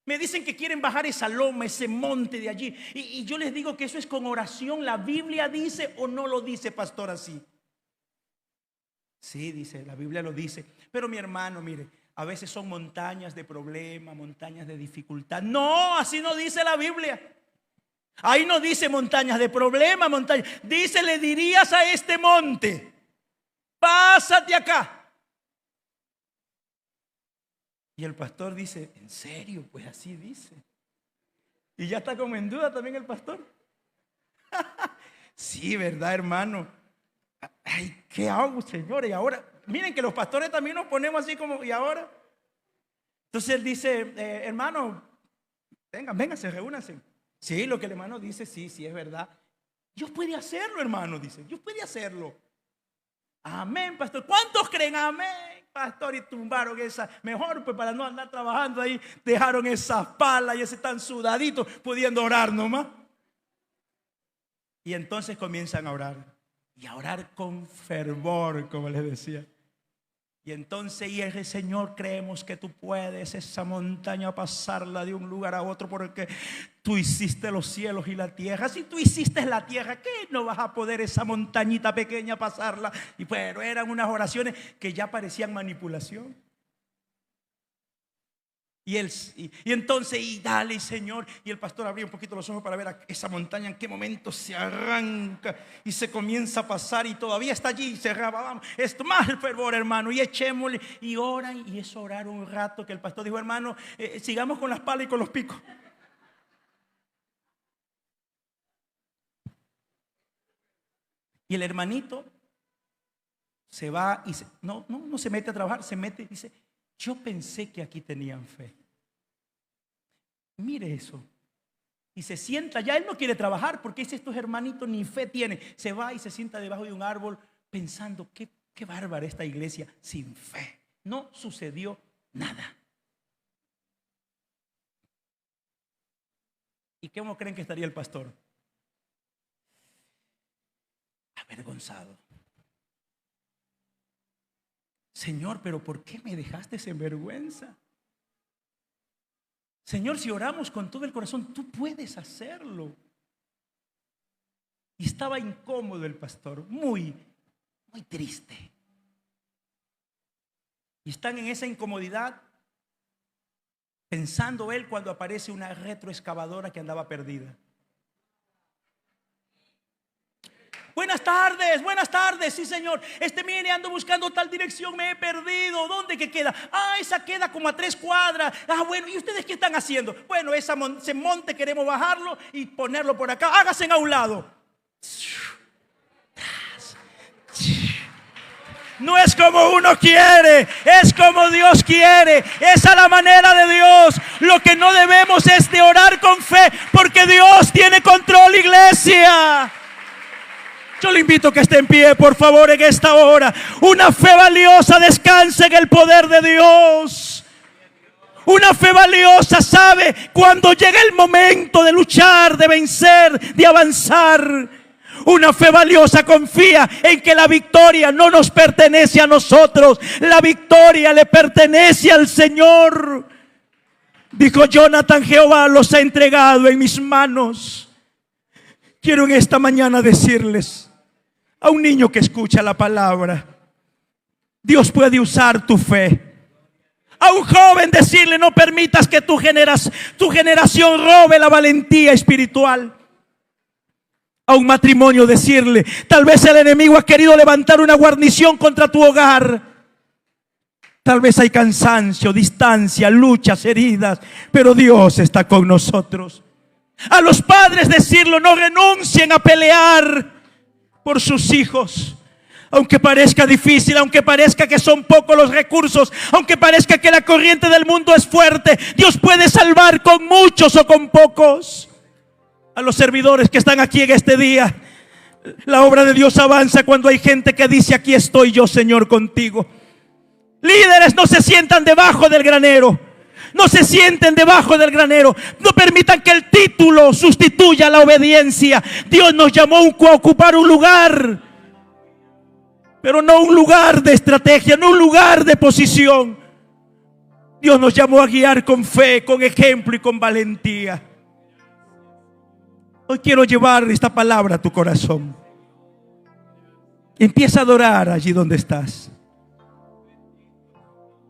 Me dicen que quieren bajar esa loma, ese monte de allí. Y yo les digo que eso es con oración. ¿La Biblia dice o no lo dice, pastor, así? Sí, dice, la Biblia lo dice. Pero mi hermano, mire, a veces son montañas de problema, montañas de dificultad. No, así no dice la Biblia. Ahí no dice montañas de problema, montañas. Dice: le dirías a este monte: pásate acá. Y el pastor dice: ¿en serio? Pues así dice. Y ya está como en duda también el pastor. Sí, ¿verdad, hermano? Ay, ¿qué hago, señores? Y ahora, miren que los pastores también nos ponemos así como, ¿y ahora? Entonces él dice, hermano, vénganse, reúnanse. Sí, lo que el hermano dice, sí, es verdad. Dios puede hacerlo, hermano, dice. Dios puede hacerlo. Amén, pastor. ¿Cuántos creen? Amén, pastor. Y tumbaron esa. Mejor, pues para no andar trabajando ahí, dejaron esas palas y ese tan sudadito, pudiendo orar nomás. Y entonces comienzan a orar. Y a orar con fervor, como les decía. Y entonces, y el Señor, creemos que tú puedes esa montaña pasarla de un lugar a otro, porque tú hiciste los cielos y la tierra. Si tú hiciste la tierra, ¿qué no vas a poder esa montañita pequeña pasarla? Y pero eran unas oraciones que ya parecían manipulación. Y entonces, y dale, Señor. Y el pastor abría un poquito los ojos para ver esa montaña en qué momento se arranca y se comienza a pasar, y todavía está allí y cerraba. Vamos, esto más el fervor, hermano. Y echémosle, y oran, y eso orar un rato, que el pastor dijo, hermano, sigamos con las palas y con los picos. Y el hermanito se va y no se mete a trabajar, se mete y dice, yo pensé que aquí tenían fe. Mire eso. Y se sienta, ya él no quiere trabajar porque estos hermanitos ni fe tienen. Se va y se sienta debajo de un árbol pensando, qué bárbara esta iglesia sin fe. No sucedió nada. ¿Y cómo creen que estaría el pastor? Avergonzado. Señor, pero ¿por qué me dejaste en vergüenza? Señor, si oramos con todo el corazón, tú puedes hacerlo. Y estaba incómodo el pastor, muy triste. Y están en esa incomodidad, pensando él cuando aparece una retroexcavadora que andaba perdida. Buenas tardes, sí señor. Mire, ando buscando tal dirección, me he perdido. ¿Dónde que queda? Esa queda como a 3 cuadras. Bueno, ¿y ustedes qué están haciendo? Bueno, ese monte queremos bajarlo y ponerlo por acá. Hágase a un lado. No es como uno quiere, es como Dios quiere. Esa es la manera de Dios. Lo que no debemos es de orar con fe, porque Dios tiene control, iglesia. Yo le invito a que esté en pie, por favor, en esta hora. Una fe valiosa descansa en el poder de Dios. Una fe valiosa sabe cuando llega el momento de luchar, de vencer, de avanzar. Una fe valiosa confía en que la victoria no nos pertenece a nosotros. La victoria le pertenece al Señor. Dijo Jonathan, Jehová los ha entregado en mis manos. Quiero en esta mañana decirles a un niño que escucha la palabra, Dios puede usar tu fe. A un joven decirle, no permitas que tu generación robe la valentía espiritual. A un matrimonio decirle, tal vez el enemigo ha querido levantar una guarnición contra tu hogar. Tal vez hay cansancio, distancia, luchas, heridas, pero Dios está con nosotros. A los padres decirlo, no renuncien a pelear por sus hijos. Aunque parezca difícil, aunque parezca que son pocos los recursos, aunque parezca que la corriente del mundo es fuerte, Dios puede salvar con muchos o con pocos. A los servidores que están aquí en este día, la obra de Dios avanza cuando hay gente que dice, aquí estoy yo, Señor, contigo. Líderes, no se sientan debajo del granero. No se sienten debajo del granero. No permitan que el título sustituya la obediencia. Dios nos llamó a ocupar un lugar, pero no un lugar de estrategia, no un lugar de posición. Dios nos llamó a guiar con fe, con ejemplo y con valentía. Hoy quiero llevar esta palabra a tu corazón. Empieza a adorar allí donde estás.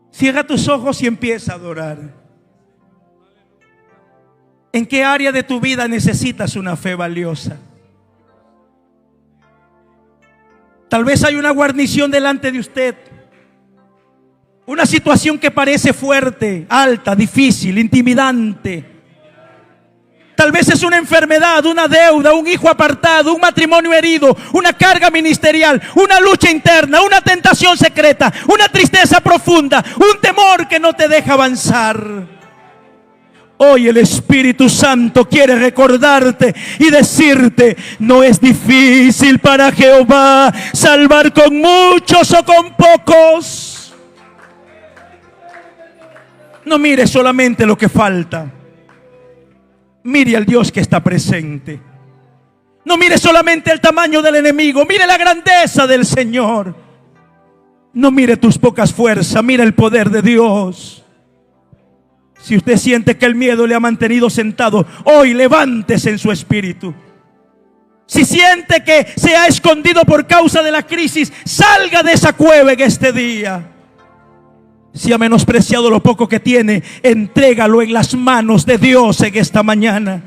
Cierra tus ojos y empieza a adorar. ¿En qué área de tu vida necesitas una fe valiosa? Tal vez hay una guarnición delante de usted. Una situación que parece fuerte, alta, difícil, intimidante. Tal vez es una enfermedad, una deuda, un hijo apartado, un matrimonio herido, una carga ministerial, una lucha interna, una tentación secreta, una tristeza profunda, un temor que no te deja avanzar. Hoy el Espíritu Santo quiere recordarte y decirte: no es difícil para Jehová salvar con muchos o con pocos. No mire solamente lo que falta. Mire al Dios que está presente. No mire solamente el tamaño del enemigo, mire la grandeza del Señor. No mire tus pocas fuerzas, mire el poder de Dios. Si usted siente que el miedo le ha mantenido sentado, hoy levántese en su espíritu. Si siente que se ha escondido por causa de la crisis, salga de esa cueva en este día. Si ha menospreciado lo poco que tiene, entrégalo en las manos de Dios en esta mañana.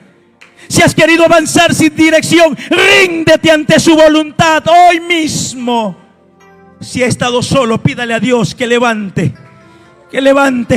Si has querido avanzar sin dirección, ríndete ante su voluntad hoy mismo. Si ha estado solo, pídale a Dios que levante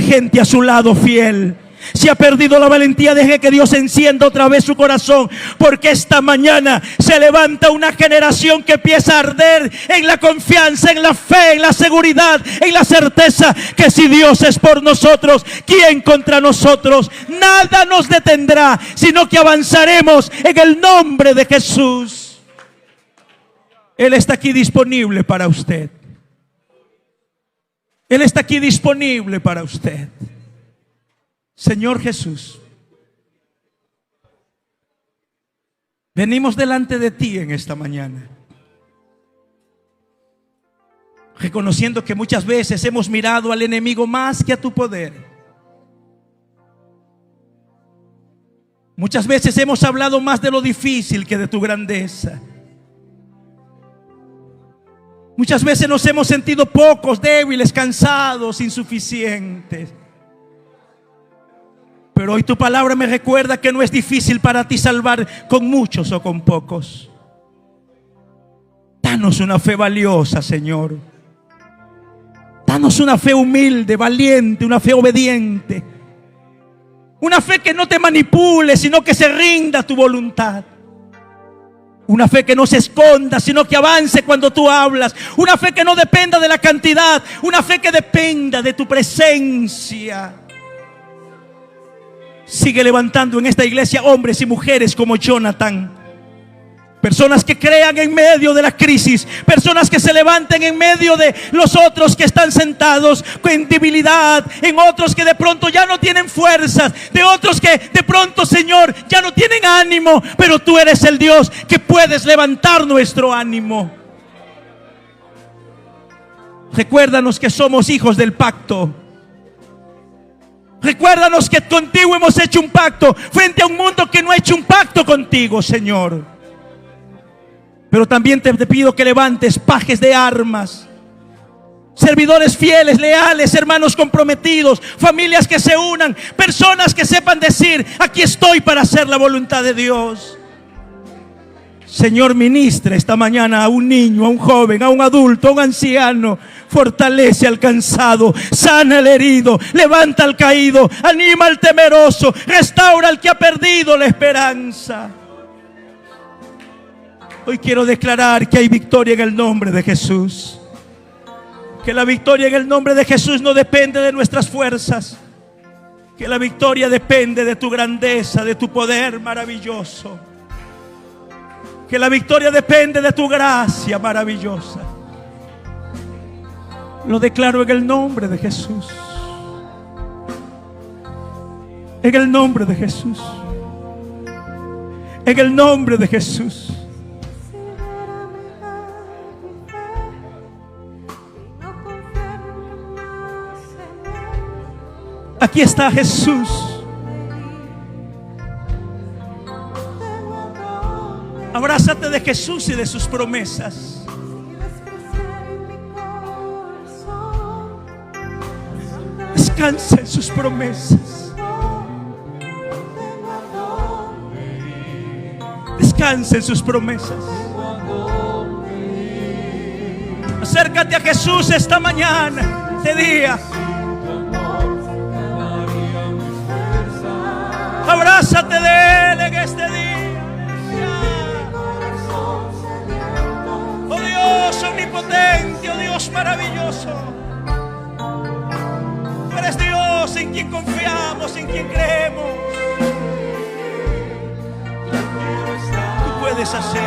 gente a su lado fiel. Si ha perdido la valentía, deje que Dios encienda otra vez su corazón, porque esta mañana se levanta una generación que empieza a arder en la confianza, en la fe, en la seguridad, en la certeza que si Dios es por nosotros, ¿quién contra nosotros? Nada nos detendrá, sino que avanzaremos en el nombre de Jesús. Él está aquí disponible para usted. Él está aquí disponible para usted. Señor Jesús, venimos delante de ti en esta mañana, reconociendo que muchas veces hemos mirado al enemigo más que a tu poder. Muchas veces hemos hablado más de lo difícil que de tu grandeza. Muchas veces nos hemos sentido pocos, débiles, cansados, insuficientes. Pero hoy tu palabra me recuerda que no es difícil para ti salvar con muchos o con pocos. Danos una fe valiosa, Señor. Danos una fe humilde, valiente, una fe obediente. Una fe que no te manipule, sino que se rinda a tu voluntad. Una fe que no se esconda, sino que avance cuando tú hablas. Una fe que no dependa de la cantidad. Una fe que dependa de tu presencia. Sigue levantando en esta iglesia hombres y mujeres como Jonathan. Personas que crean en medio de la crisis. Personas que se levanten en medio de los otros que están sentados con debilidad. En otros que de pronto ya no tienen fuerzas. De otros que de pronto, Señor, ya no tienen ánimo. Pero tú eres el Dios que puedes levantar nuestro ánimo. Recuérdanos que somos hijos del pacto. Recuérdanos que contigo hemos hecho un pacto frente a un mundo que no ha hecho un pacto contigo, Señor. Pero también te pido que levantes pajes de armas, servidores fieles, leales, hermanos comprometidos, familias que se unan, personas que sepan decir: aquí estoy para hacer la voluntad de Dios. Señor, ministra esta mañana a un niño, a un joven, a un adulto, a un anciano. Fortalece al cansado, sana al herido, levanta al caído, anima al temeroso, restaura al que ha perdido la esperanza. Hoy quiero declarar que hay victoria en el nombre de Jesús. Que la victoria en el nombre de Jesús no depende de nuestras fuerzas. Que la victoria depende de tu grandeza, de tu poder maravilloso. Que la victoria depende de tu gracia maravillosa. Lo declaro en el nombre de Jesús. En el nombre de Jesús. En el nombre de Jesús. Aquí está Jesús. Abrázate de Jesús y de sus promesas. Descansa en sus promesas. Descansa en sus promesas. Acércate a Jesús esta mañana, este día. Abrázate de Él en confiamos, en quien creemos. Tú puedes hacer.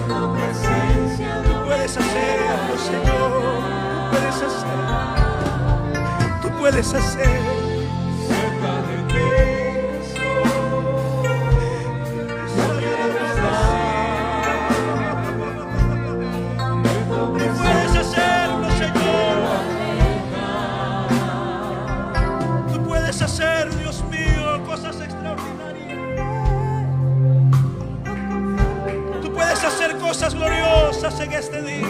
Tú puedes hacerlo, Señor. Tú puedes hacer. Tú puedes hacer. Hacer, Dios mío, cosas extraordinarias. Tú puedes hacer cosas gloriosas en este día.